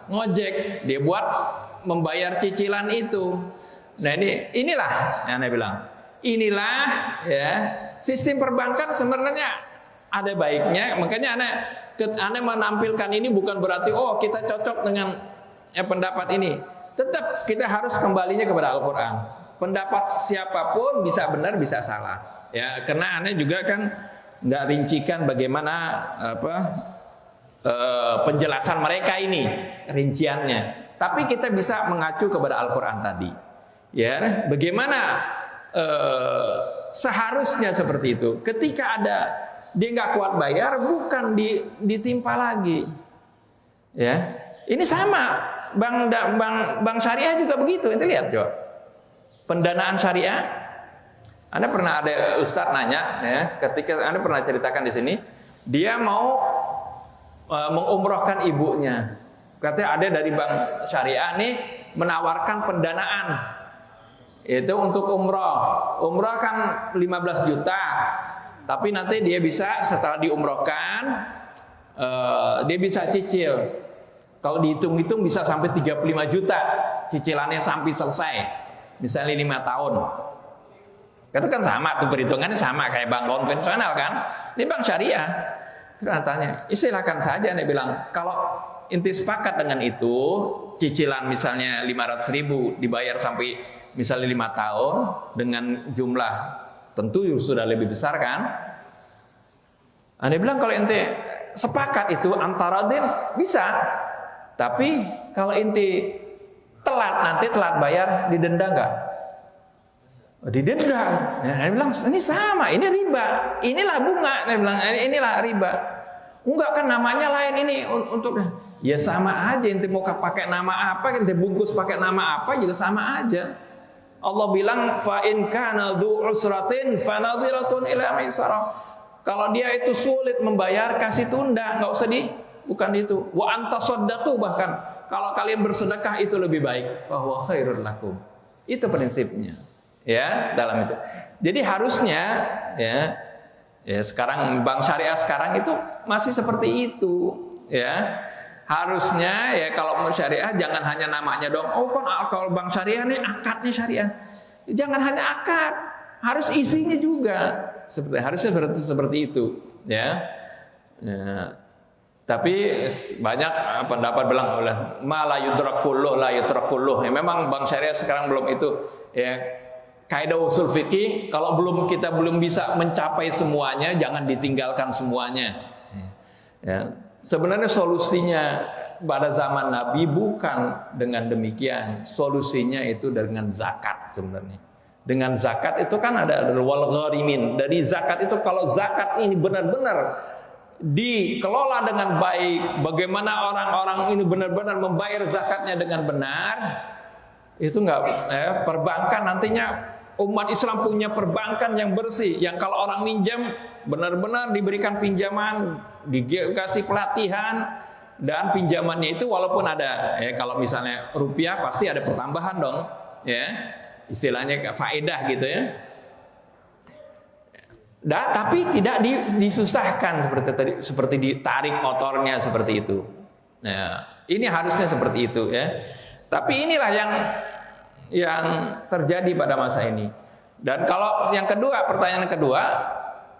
ngojek, dia buat membayar cicilan itu. Nah, inilah yang Anda bilang. Inilah ya sistem perbankan sebenarnya ada baiknya. Makanya Anda menampilkan ini bukan berarti kita cocok dengan pendapat ini. Tetap kita harus kembalinya kepada Al-Qur'an. Pendapat siapapun bisa benar bisa salah. Ya, karena Anda juga kan nggak rincikan bagaimana penjelasan mereka ini rinciannya. Tapi kita bisa mengacu kepada Al-Qur'an tadi. Ya, bagaimana seharusnya seperti itu. Ketika dia nggak kuat bayar, bukan ditimpa lagi. Ya, ini sama bank syariah juga begitu. Itu lihat coba. Pendanaan syariah. Anda pernah ada ustadz nanya, ya, ketika Anda pernah ceritakan di sini, dia mau mengumrohkan ibunya. Katanya ada dari bank syariah nih menawarkan pendanaan itu untuk umroh. Umroh kan 15 juta, tapi nanti dia bisa setelah diumrohkan dia bisa cicil. Kalau dihitung-hitung bisa sampai 35 juta cicilannya sampai selesai, misalnya 5 tahun. Itu kan sama tuh, perhitungannya sama kayak bank konvensional kan. Ini bank syariah. Terus tanya, silakan saja. Anda bilang kalau inti sepakat dengan itu, cicilan misalnya 500.000 dibayar sampai misalnya 5 tahun dengan jumlah tentu sudah lebih besar kan. Anda bilang kalau inti sepakat itu antara din bisa. Tapi kalau inti nanti telat bayar, didenda nggak? Didenda. Nah, dia bilang ini sama, ini riba, inilah bunga. Dia bilang inilah riba. Enggak kan namanya lain ini untuk ya sama aja. Inti mau pakai nama apa, inti bungkus pakai nama apa juga sama aja. Allah bilang fa in kana dzu usratin fanadhiratun ila maisarah. Kalau dia itu sulit membayar, kasih tunda, nggak usah bukan itu. Wa antasaddaqu, bahkan kalau kalian bersedekah itu lebih baik. Fa huwa khairul lakum. Itu prinsipnya. Ya, dalam itu. Jadi harusnya ya sekarang bank syariah sekarang itu masih seperti itu, ya. Harusnya ya kalau mau syariah jangan hanya namanya dong. Oh kan kalau bank syariah nih akadnya syariah. Jangan hanya akad, harus isinya juga. Harusnya seperti itu, ya. Tapi banyak pendapat bilang oleh la yudrakulluh. Ya, memang bank syariah sekarang belum itu, ya. Kaidah usul fikih, kalau kita belum bisa mencapai semuanya, jangan ditinggalkan semuanya. Ya. Sebenarnya solusinya pada zaman Nabi bukan dengan demikian. Solusinya itu dengan zakat sebenarnya. Dengan zakat itu kan ada wal gharimin. Dari zakat itu, kalau zakat ini benar-benar dikelola dengan baik, bagaimana orang-orang ini benar-benar membayar zakatnya dengan benar, itu perbankan nantinya umat Islam punya perbankan yang bersih, yang kalau orang minjam benar-benar diberikan pinjaman, dikasih pelatihan, dan pinjamannya itu walaupun ada kalau misalnya rupiah pasti ada pertambahan dong, ya istilahnya faedah gitu ya. Tapi tidak disusahkan seperti ditarik motornya seperti itu. Nah, ini harusnya seperti itu ya. Tapi inilah yang terjadi pada masa ini. Dan kalau yang kedua, pertanyaan kedua,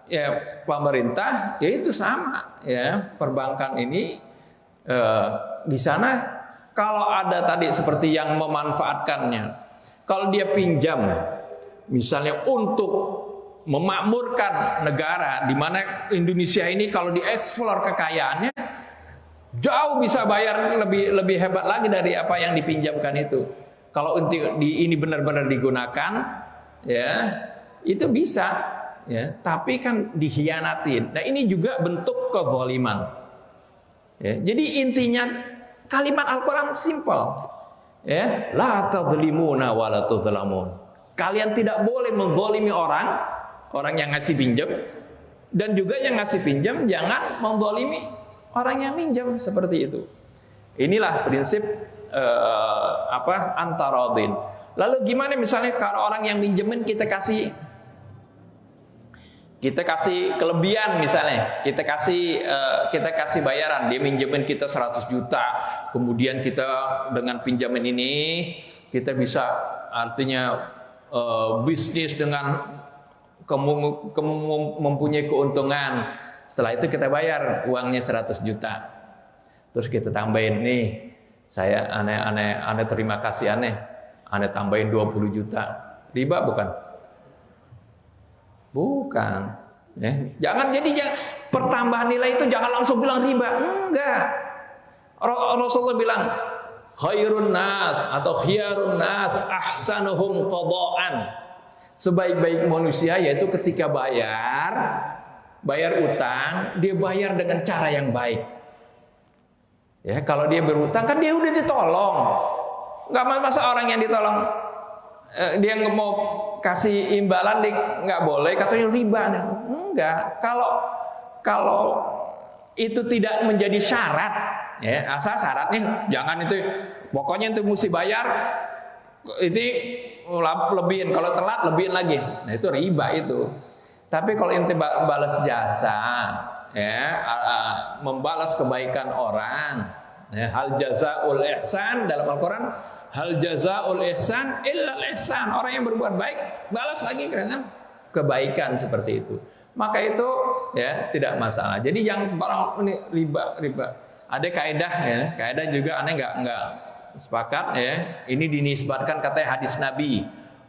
ya pemerintah ya itu sama ya, perbankan ini di sana kalau ada tadi seperti yang memanfaatkannya, kalau dia pinjam misalnya untuk memakmurkan negara, di mana Indonesia ini kalau dieksplor kekayaannya jauh bisa bayar lebih hebat lagi dari apa yang dipinjamkan itu. Kalau ini benar-benar digunakan, ya itu bisa, ya. Tapi kan dikhianatin. Nah ini juga bentuk kezaliman. Ya, jadi intinya kalimat Al-Quran simple, ya, la tadzlimuna wa la tudzlamun. Kalian tidak boleh menzalimi orang yang ngasih pinjam, dan juga yang ngasih pinjam jangan menzalimi orang yang minjam, seperti itu. Inilah prinsip antaradin. Lalu gimana misalnya kalau orang yang minjemin kita kasih kelebihan, misalnya kita kasih bayaran, dia minjemin kita 100 juta, kemudian kita dengan pinjaman ini kita bisa artinya bisnis dengan mempunyai keuntungan. Setelah itu kita bayar uangnya 100 juta. Terus kita tambahin nih, saya aneh terima kasih aneh tambahin 20 juta. Riba bukan? Bukan. Ya. Jangan pertambahan nilai itu jangan langsung bilang riba. Enggak. Rasulullah bilang khairun nas atau khiyarun nas ahsanuhum qadaan. Sebaik-baik manusia yaitu ketika bayar utang, dia bayar dengan cara yang baik. Ya, kalau dia berutang kan dia udah ditolong. Enggak masa orang yang ditolong dia nggak mau kasih imbalan, dia nggak boleh, katanya riba. Enggak. Kalau itu tidak menjadi syarat, ya, asal syaratnya jangan itu pokoknya itu mesti bayar, itu lebihin, kalau telat lebihin lagi. Nah, itu riba itu. Tapi kalau ente balas jasa, ya, membalas kebaikan orang, ya, hal jazaul ihsan dalam Al-Quran, hal jazaul ihsan illal ihsan. Orang yang berbuat baik balas lagi dengan kebaikan seperti itu. Maka itu ya tidak masalah. Jadi yang barang ini riba. Ada kaidah ya, kaidah juga aneh enggak sepakat ya. Ini dinisbatkan katanya hadis Nabi.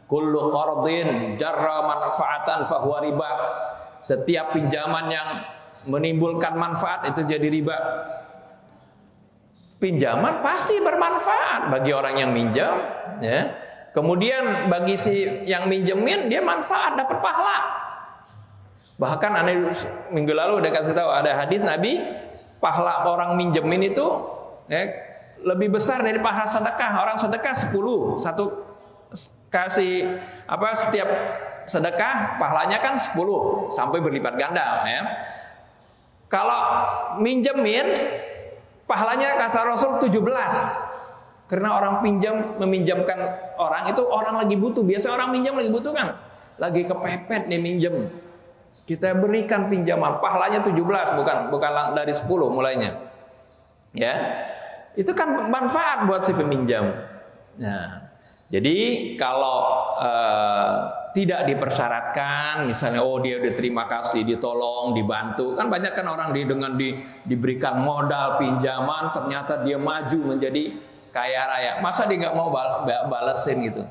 Kullu qardin jarra manfaatan fahuwa riba. Setiap pinjaman yang menimbulkan manfaat itu jadi riba. Pinjaman pasti bermanfaat bagi orang yang minjam, ya. Kemudian bagi si yang minjemin dia manfaat, dapat pahala. Bahkan aneh minggu lalu udah kasih tahu ada hadis Nabi, pahala orang minjemin itu ya, lebih besar dari pahala sedekah. Orang sedekah 10, satu kasih setiap sedekah pahalanya kan 10 sampai berlipat ganda, ya. Kalau minjemin pahalanya kata Rasul 17. Karena orang meminjamkan orang itu orang lagi butuh. Biasa orang minjam lagi butuh kan, lagi kepepet nih minjem. Kita berikan pinjaman, pahalanya 17, bukan dari 10 mulainya. Ya. Itu kan manfaat buat si peminjam. Nah, jadi kalau tidak dipersyaratkan, misalnya dia udah terima kasih, ditolong, dibantu, kan banyak kan orang diberikan modal pinjaman, ternyata dia maju menjadi kaya raya. Masa dia nggak mau balesin gitu?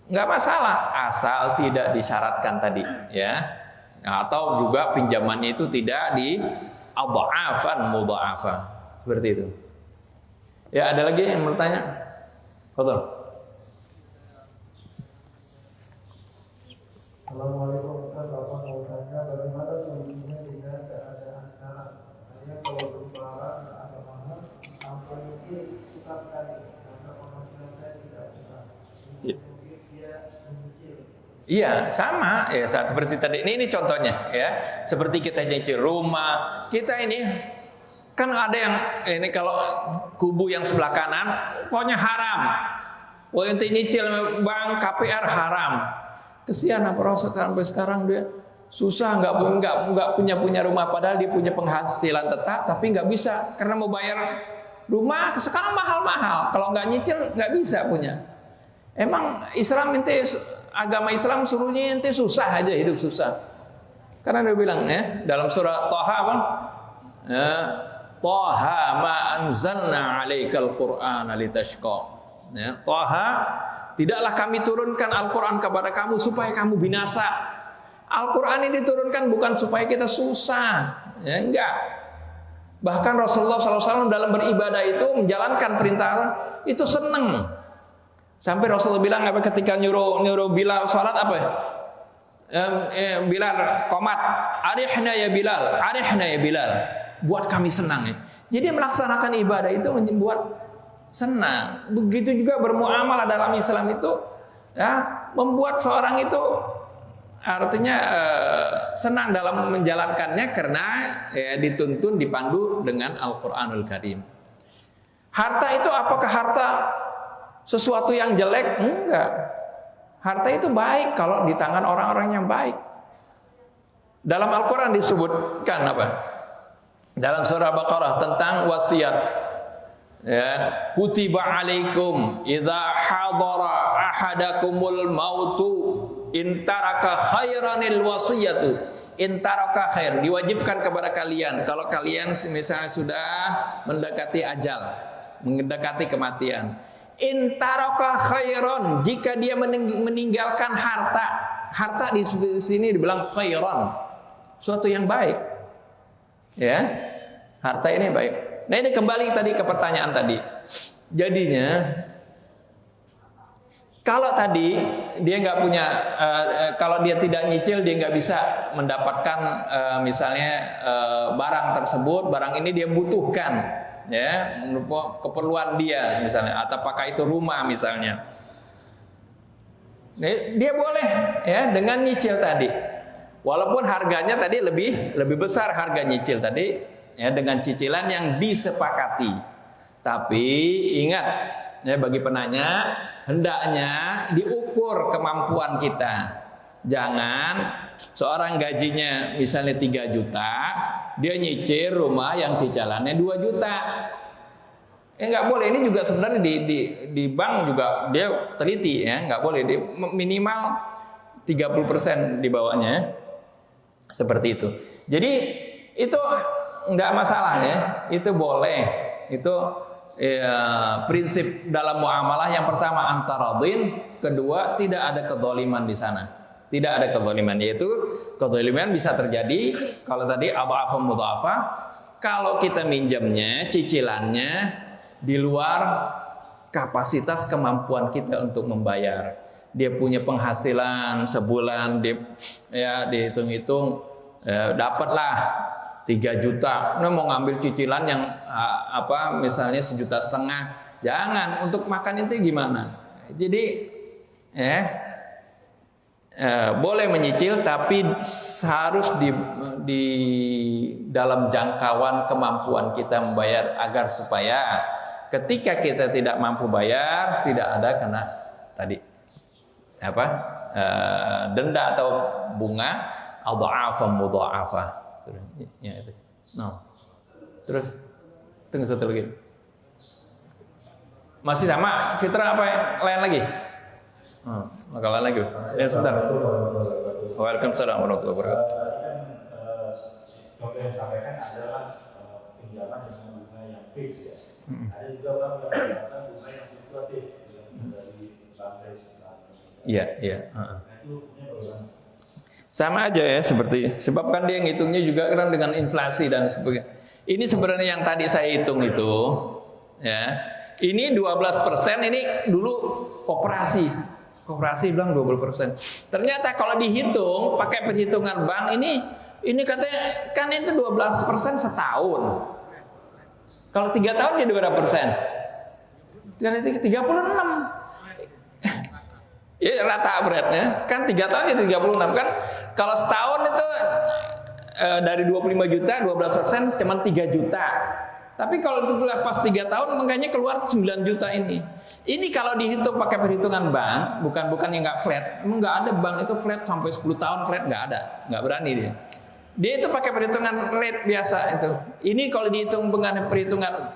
Nggak masalah, asal tidak disyaratkan tadi, ya. Atau juga pinjamannya itu tidak di adha'afan mudha'afah, seperti itu. Ya, ada lagi yang bertanya? Betul. Assalamualaikum Ustaz, Bapak mau tanya bagaimana solusinya dengan keadaan sekarang? Saya kalau berlebaran agak mahal, sampai mungkin susah sekali karena penghasilan saya tidak besar. Mungkin dia menyicil. Iya, sama ya, seperti tadi. Ini contohnya ya. Seperti kita nyicil rumah, kita ini kan ada yang ini kalau kubu yang sebelah kanan pokoknya haram. Pokoknya nyicil bank KPR haram. Kesian apa orang sampai sekarang dia susah nggak punya rumah, padahal dia punya penghasilan tetap tapi nggak bisa karena mau bayar rumah sekarang mahal. Kalau nggak nyicil nggak bisa punya. Emang agama Islam suruhnya ente susah aja, hidup susah. Karena dia bilang ya dalam surah Thaha apa? Thaha ma anzalna 'alaikal Qur'ana litashqa. Ya, Thaha, tidaklah kami turunkan Al-Quran kepada kamu supaya kamu binasa. Al-Quran ini diturunkan bukan supaya kita susah, ya enggak. Bahkan Rasulullah SAW dalam beribadah itu menjalankan perintah itu seneng. Sampai Rasulullah bilang ketika nyuruh Bilal salat apa? Bilal qomat, arihna ya Bilal, buat kami senang ya. Jadi melaksanakan ibadah itu membuat senang. Begitu juga bermuamalah dalam Islam itu ya, membuat seorang itu artinya senang dalam menjalankannya karena ya, dituntun, dipandu dengan Al-Qur'anul Karim. Harta itu apakah harta sesuatu yang jelek? Enggak. Harta itu baik kalau di tangan orang-orang yang baik. Dalam Al-Qur'an disebutkan apa? Dalam surah Baqarah tentang wasiat. Ya, kutiba alaikum idza hadara ahadakumul mautu intaraka khairanil wasiyatu intaraka khair, diwajibkan kepada kalian kalau kalian misalnya sudah mendekati ajal, mendekati kematian, intaraka khairan, jika dia meninggalkan harta di sini dibilang khairan, suatu yang baik, ya, harta ini baik. Nah ini kembali tadi ke pertanyaan tadi. Jadinya kalau tadi dia nggak punya, kalau dia tidak nyicil dia nggak bisa mendapatkan misalnya barang tersebut, barang ini dia butuhkan, ya, keperluan dia misalnya, atau apakah itu rumah misalnya. Dia boleh ya dengan nyicil tadi, walaupun harganya tadi lebih besar harga nyicil tadi. Ya, dengan cicilan yang disepakati. Tapi ingat ya, bagi penanya hendaknya diukur kemampuan kita. Jangan seorang gajinya misalnya 3 juta, dia nyicil rumah yang cicilannya 2 juta. Nggak boleh. Ini juga sebenarnya di bank juga dia teliti ya, nggak boleh. Minimal 30% di bawahnya. Seperti itu. Jadi itu nggak masalah ya, itu boleh, itu prinsip dalam muamalah yang pertama antaradin, kedua tidak ada kedzaliman di sana, Tidak ada kezaliman, yaitu kezaliman bisa terjadi kalau tadi adha'afa mudha'afa, kalau kita minjamnya, cicilannya di luar kapasitas kemampuan kita untuk membayar. Dia punya penghasilan sebulan, dia ya dihitung-hitung dapatlah 3 juta. Nah, mau ngambil cicilan yang misalnya 1,5 juta, jangan. Untuk makan itu gimana? Jadi boleh menyicil, tapi harus di dalam jangkauan kemampuan kita membayar, agar supaya ketika kita tidak mampu bayar tidak ada kena tadi denda atau bunga adha'afa mudha'afa. Ya itu. No. Terus tunggu satu lagi. Masih sama fitrah apa yang lain lagi? Maka lain lagi. Ya sebentar. Waalaikumsalam warahmatullahi wabarakatuh. Contoh yang disampaikan adalah pinjaman dengan bunga yang fix ya. Ada juga bank yang menggunakan bunga yang fluktuatif dari bank residual. Iya. Nah itu punya bagaimana? Sama aja ya, seperti sebab kan dia ngitungnya juga kan dengan inflasi dan sebagainya. Ini sebenarnya yang tadi saya hitung itu ya. Ini 12%, ini dulu koperasi bilang 20%. Ternyata kalau dihitung pakai perhitungan bank ini katanya kan itu 12% setahun. Kalau 3 tahun jadi berapa persen? Kan itu 36. Ya rata beratnya kan 3 tahun jadi 36 kan. Kalau setahun itu dari 25 juta 12% cuma 3 juta. Tapi kalau itu pas 3 tahun makanya keluar 9 juta ini. Ini kalau dihitung pakai perhitungan bank, bukan yang nggak flat. Emang nggak ada bank itu flat sampai 10 tahun flat, nggak ada, nggak berani dia. Dia itu pakai perhitungan rate biasa itu. Ini kalau dihitung dengan perhitungan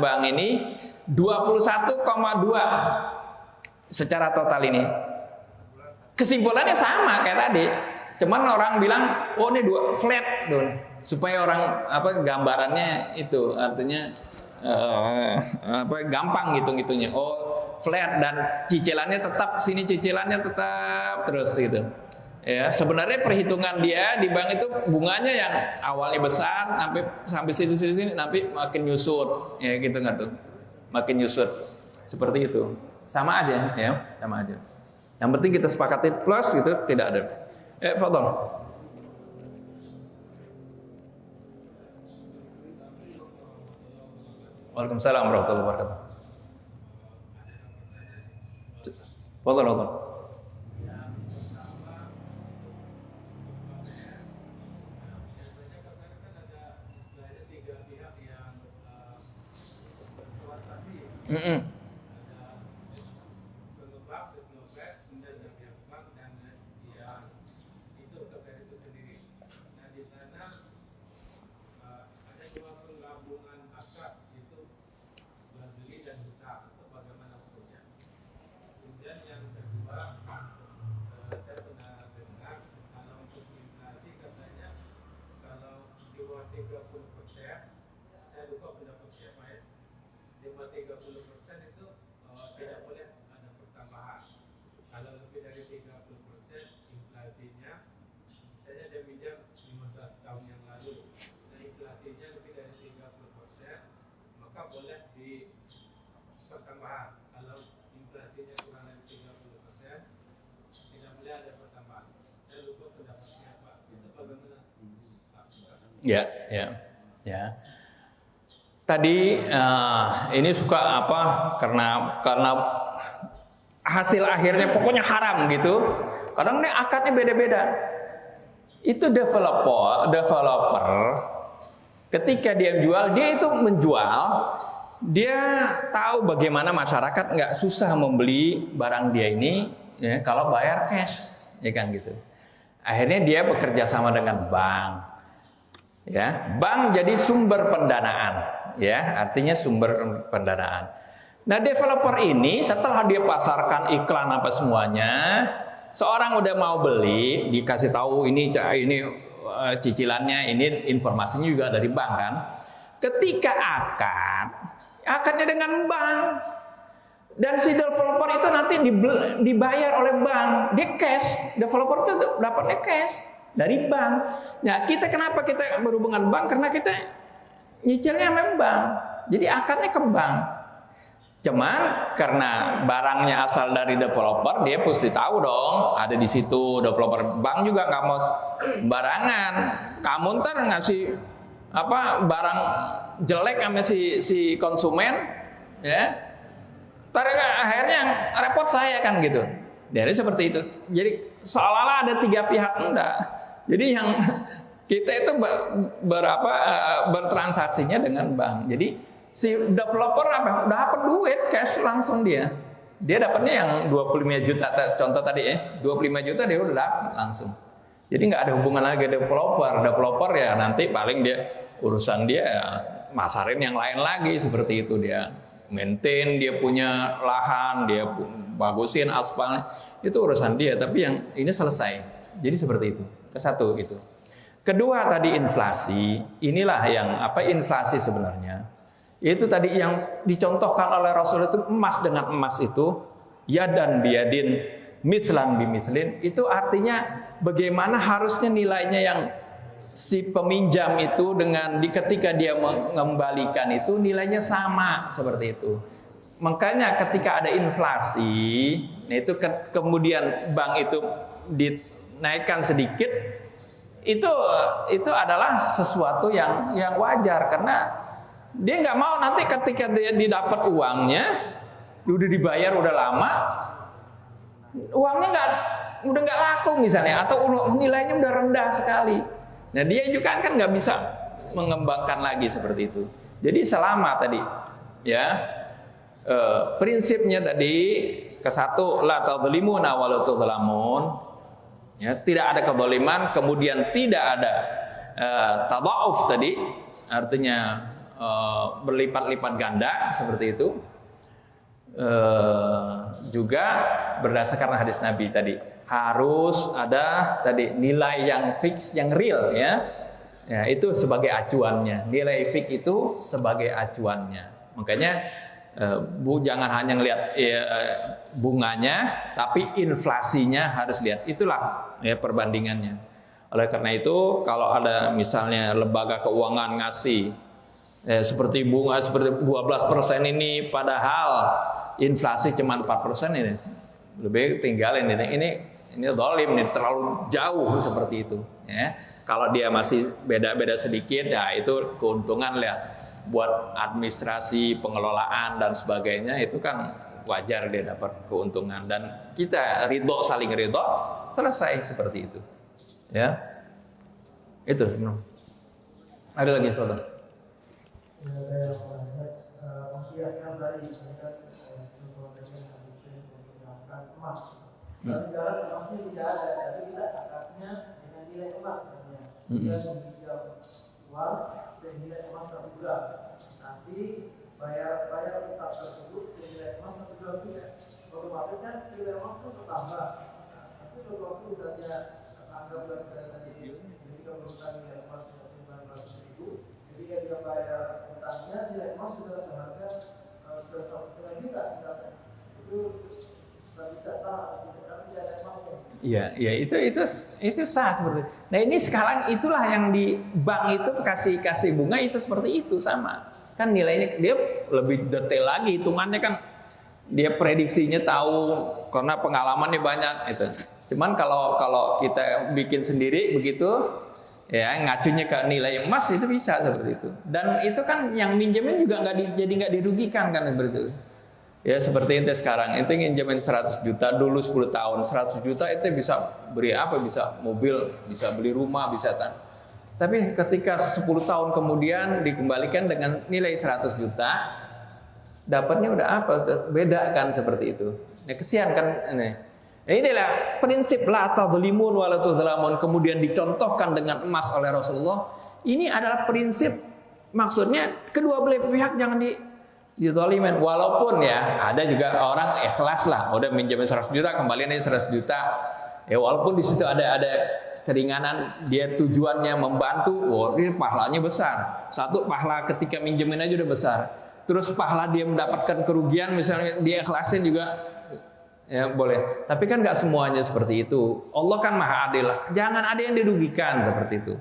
bank ini 21,2 secara total ini. Kesimpulannya sama kayak tadi. Cuman orang bilang, oh ini flat dong. Supaya orang gambarannya itu artinya gampang hitung-hitungnya. Oh, flat dan cicilannya tetap sini, cicilannya tetap terus gitu. Ya, sebenarnya perhitungan dia di bank itu bunganya yang awalnya besar sampai sini nanti makin nyusut. Ya gitu nggak tuh? Makin nyusut. Seperti itu. Sama aja ya, sama aja. Yang penting kita sepakati plus gitu, tidak ada. Fadhol. Waalaikumsalam warahmatullahi wabarakatuh. Fadhol. Ya. Tadi ini suka karena hasil akhirnya pokoknya haram gitu. Kadang ini akadnya beda-beda. Itu developer ketika dia jual, dia itu menjual, dia tahu bagaimana masyarakat nggak susah membeli barang dia ini ya, kalau bayar cash, ya kan gitu. Akhirnya dia bekerja sama dengan bank. Ya, bank jadi sumber pendanaan, ya, artinya sumber pendanaan. Nah, developer ini setelah dia pasarkan iklan apa semuanya, seorang udah mau beli, dikasih tahu ini cicilannya, ini informasinya juga dari bank kan. Ketika akadnya dengan bank, Dan si developer itu nanti dibayar oleh bank, dia cash. Developer itu dapatnya cash dari bank. Nah, kenapa kita berhubungan bank? Karena kita nyicilnya sama bank. Jadi akadnya ke bank. Cuman karena barangnya asal dari developer, dia pasti tahu dong ada di situ developer. Bank juga nggak mau barangan. Kamu ntar ngasih barang jelek sama si konsumen, ya. Akhirnya yang repot saya kan gitu. Dari seperti itu. Jadi seolah-olah ada 3 pihak, enggak. Jadi yang kita itu bertransaksinya dengan bank. Jadi si developer dapat duit cash langsung dia. Dia dapatnya yang 25 juta contoh tadi ya. 25 juta dia udah dapat langsung. Jadi nggak ada hubungan lagi developer. Developer ya nanti paling dia urusan dia masarin yang lain lagi seperti itu dia. Maintain dia punya lahan, dia bagusin aspal, itu urusan dia. Tapi yang ini selesai. Jadi seperti itu. Kesatu itu. Kedua tadi inflasi. Inilah yang inflasi sebenarnya. Itu tadi yang dicontohkan oleh Rasul itu emas dengan emas itu, yadan biyadin, mislan bimislin. Itu artinya bagaimana harusnya nilainya yang si peminjam itu dengan ketika dia mengembalikan itu nilainya sama seperti itu. Makanya ketika ada inflasi, itu kemudian bank itu dinaikkan sedikit, itu adalah sesuatu yang wajar karena dia nggak mau nanti ketika dia didapat uangnya, udah dibayar udah lama, uangnya udah nggak laku misalnya atau nilainya udah rendah sekali. Nah dia juga kan nggak bisa mengembangkan lagi seperti itu. Jadi selama tadi ya prinsipnya tadi kesatu la tadzlimuna wa la tudzlamun, ya tidak ada kezaliman, kemudian tidak ada tada'uf tadi artinya berlipat-lipat ganda seperti itu. Juga berdasarkan hadis Nabi tadi harus ada tadi nilai yang fix, yang real ya. Ya, itu sebagai acuannya. Nilai fix itu sebagai acuannya. Makanya jangan hanya ngelihat bunganya, tapi inflasinya harus lihat. Itulah ya perbandingannya. Oleh karena itu, kalau ada misalnya lembaga keuangan ngasih seperti bunga seperti 12% ini, padahal inflasi cuma 4% ini, lebih tinggalin ini zalim, ini terlalu jauh seperti itu. Ya. Kalau dia masih beda-beda sedikit, ya itu keuntungan lah buat administrasi, pengelolaan dan sebagainya, itu kan wajar dia dapat keuntungan dan kita ridho, saling ridho, selesai seperti itu. Ya, itu. Ada lagi soal? Ada yang menghiaskan tadi, ini kan contoh dengan menggunakan emas. Nah, sekarang emasnya tidak ada, tapi kita akadnya dengan nilai emas katanya. Kita meminjam uang senilai emas 1 gram. Nanti bayar utang tersebut senilai emas 1 gram juga. Otomatis kan nilai emas itu bertambah. Tapi kalau misalnya anggap tadi ketika berutang nilai emas 900.000, ketika dia bayar utangnya nilai emas sudah seharga 1,5 juta. Itu bisa sah, tapi ada emasnya. Iya, itu sah seperti itu. Nah ini sekarang itulah yang di bank itu kasih bunga itu seperti itu sama. Kan nilainya dia lebih detail lagi, hitungannya kan dia prediksinya tahu karena pengalamannya banyak itu. Cuman kalau kita bikin sendiri begitu, ya ngacunya ke nilai emas itu bisa seperti itu. Dan itu kan yang minjemin juga nggak dirugikan kan seperti itu. Ya seperti ente sekarang, ente nginjemin 100 juta dulu 10 tahun, 100 juta ente bisa beli apa? Bisa mobil, bisa beli rumah, bisa Tapi ketika 10 tahun kemudian dikembalikan dengan nilai 100 juta, dapatnya udah apa? Beda kan seperti itu. Ya kesian kan ini. Ya, inilah prinsip la tadzlimun wa la tudzlamun kemudian dicontohkan dengan emas oleh Rasulullah. Ini adalah prinsip, maksudnya kedua belah pihak jangan dizalimin, walaupun ya ada juga orang ikhlas lah, udah minjemin 100 juta kembalian aja 100 juta. Ya walaupun di situ ada keringanan, dia tujuannya membantu, ini pahalanya besar. Satu pahala ketika minjemin aja udah besar. terus pahala dia mendapatkan kerugian, misalnya dia ikhlasin juga, ya boleh. Tapi kan nggak semuanya seperti itu. Allah kan maha adil. Jangan ada yang dirugikan seperti itu.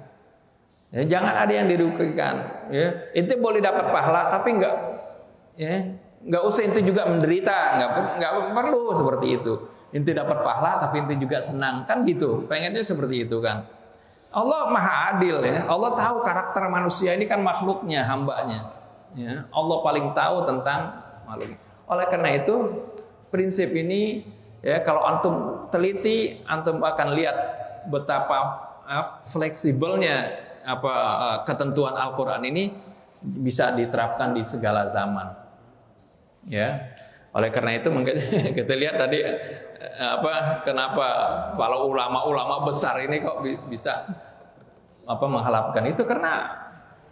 Ya, jangan ada yang dirugikan. Ya, itu boleh dapat pahala, tapi nggak usah itu juga menderita. Nggak perlu seperti itu. Inti dapat pahala, tapi inti juga senang, kan gitu. Pengennya seperti itu kan. Allah maha adil ya. Allah tahu karakter manusia ini kan makhluknya, hambanya. Ya, Allah paling tahu tentang makhluk. Oleh karena itu prinsip ini ya, kalau antum teliti, antum akan lihat betapa fleksibelnya ketentuan Al-Qur'an ini bisa diterapkan di segala zaman. Ya. Oleh karena itu mungkin kita lihat tadi kenapa kalau ulama-ulama besar ini kok bisa menghalapkan itu, karena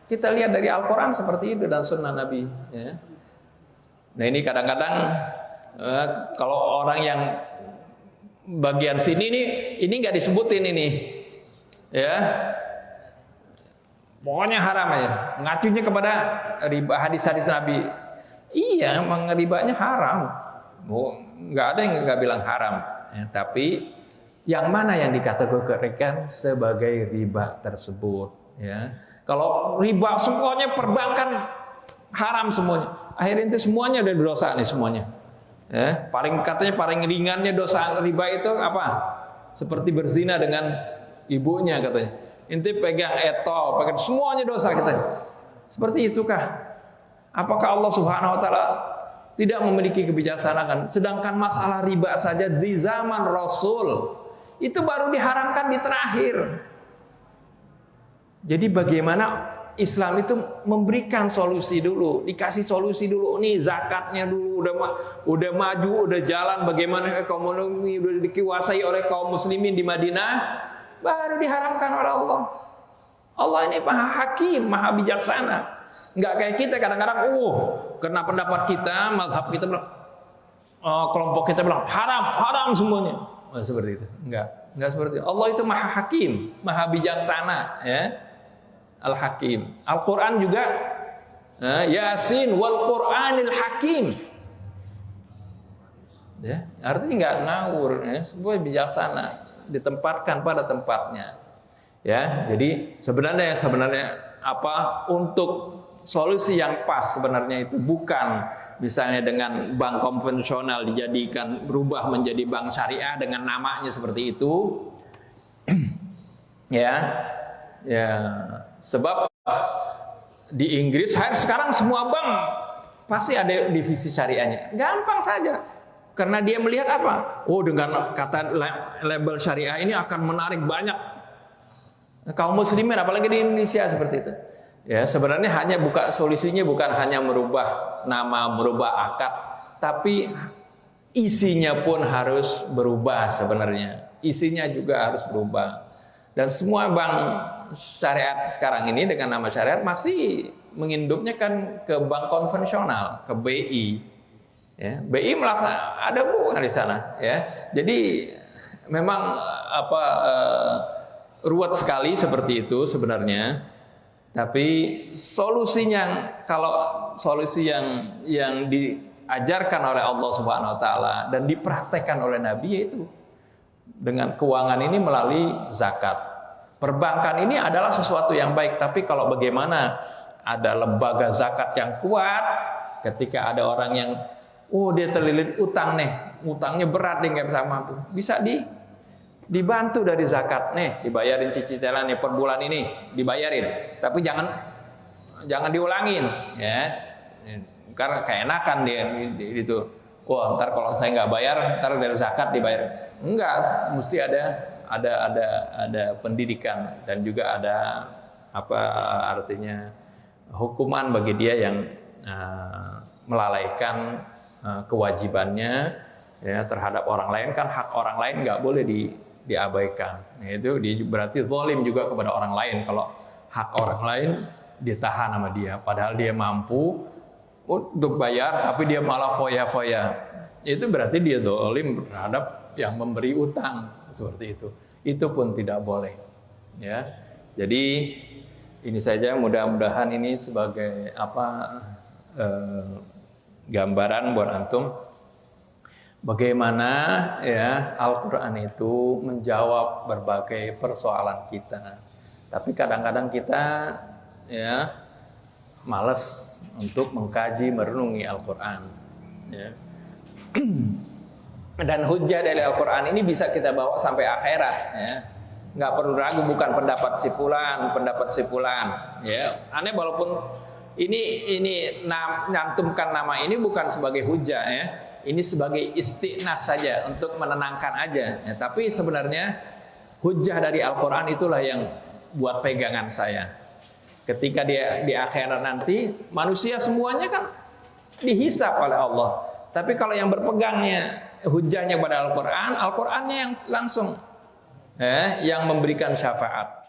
kita lihat dari Al-Qur'an seperti itu dan sunnah Nabi ya. Nah, ini kadang-kadang kalau orang yang bagian sini nih, ini nggak disebutin ini, ya, pokoknya haram ya, ngacunya kepada riba, hadis-hadis Nabi. Iya, emang ribanya haram, nggak ada yang nggak bilang haram, ya, tapi yang mana yang dikategorikan sebagai riba tersebut, ya. Kalau riba semuanya perbankan haram semuanya, akhirnya itu semuanya udah dosa nih semuanya. Ya, katanya paling ringannya dosa riba itu apa? Seperti berzina dengan ibunya katanya. Inti pegang etol, pegang semuanya dosa katanya. Seperti itukah? Apakah Allah Subhanahu wa taala tidak memiliki kebijaksanaan? Sedangkan masalah riba saja di zaman Rasul itu baru diharamkan di terakhir. Jadi bagaimana Islam itu memberikan solusi dulu, dikasih solusi dulu. Nih zakatnya dulu udah maju, udah jalan, bagaimana ekonomi udah dikuasai oleh kaum muslimin di Madinah, baru diharamkan oleh Allah. Allah ini maha hakim, maha bijaksana. Enggak kayak kita kadang-kadang karena pendapat kita, mazhab kita bilang, kelompok kita bilang haram semuanya. Seperti itu. Enggak seperti itu. Allah itu maha hakim, maha bijaksana, ya. Al-Hakim. Al-Quran juga Yasin wal Quranil Hakim. Ya, artinya nggak ngawur, ya, semua bijaksana, ditempatkan pada tempatnya. Ya, jadi sebenarnya untuk solusi yang pas sebenarnya itu bukan misalnya dengan bank konvensional berubah menjadi bank syariah dengan namanya seperti itu. Ya, sebab di Inggris sekarang semua bank pasti ada divisi syariahnya. Gampang saja. Karena dia melihat apa? Dengan kata label syariah ini akan menarik banyak kaum muslimin, apalagi di Indonesia seperti itu. Ya, sebenarnya solusinya bukan hanya merubah nama, merubah akad, tapi isinya pun harus berubah sebenarnya. Isinya juga harus berubah. Dan semua bank syariat sekarang ini dengan nama syariat masih menginduknya kan ke bank konvensional, ke BI. Ya, BI ada bunga di sana. Ya, jadi memang ruwet sekali seperti itu sebenarnya. Tapi kalau solusi yang diajarkan oleh Allah Subhanahu Wa Taala dan dipraktekkan oleh Nabi yaitu dengan keuangan ini melalui zakat. Perbankan ini adalah sesuatu yang baik, tapi kalau bagaimana ada lembaga zakat yang kuat, ketika ada orang yang dia terlilit utang nih, utangnya berat dia nggak bisa mampu, bisa dibantu dari zakat nih, dibayarin cicilan nih per bulan ini, dibayarin, tapi jangan diulangin, ya, karena keenakan dia itu. Ntar kalau saya nggak bayar, ntar dari zakat dibayar. Enggak, mesti ada pendidikan dan juga ada artinya hukuman bagi dia yang melalaikan kewajibannya ya terhadap orang lain. Kan hak orang lain nggak boleh diabaikan. Itu berarti zalim juga kepada orang lain kalau hak orang lain ditahan sama dia, padahal dia mampu untuk bayar tapi dia malah foya-foya. Itu berarti dia zalim terhadap yang memberi utang seperti itu. Itu pun tidak boleh. Ya. Jadi ini saja, mudah-mudahan ini sebagai gambaran buat antum bagaimana ya Al-Qur'an itu menjawab berbagai persoalan kita. Tapi kadang-kadang kita ya malas untuk mengkaji merenungi Al-Qur'an ya. Dan hujjah dari Al-Qur'an ini bisa kita bawa sampai akhirat ya. Nggak perlu ragu, bukan pendapat si fulan ya. Aneh walaupun ini nyantumkan nama ini bukan sebagai hujjah ya. Ini sebagai istiqnas saja untuk menenangkan aja ya. Tapi sebenarnya hujjah dari Al-Qur'an itulah yang buat pegangan saya. Ketika dia di akhirat nanti manusia semuanya kan dihisap oleh Allah. Tapi kalau yang berpegangnya hujjahnya pada Al-Qur'an, Al-Qur'annya yang langsung yang memberikan syafaat.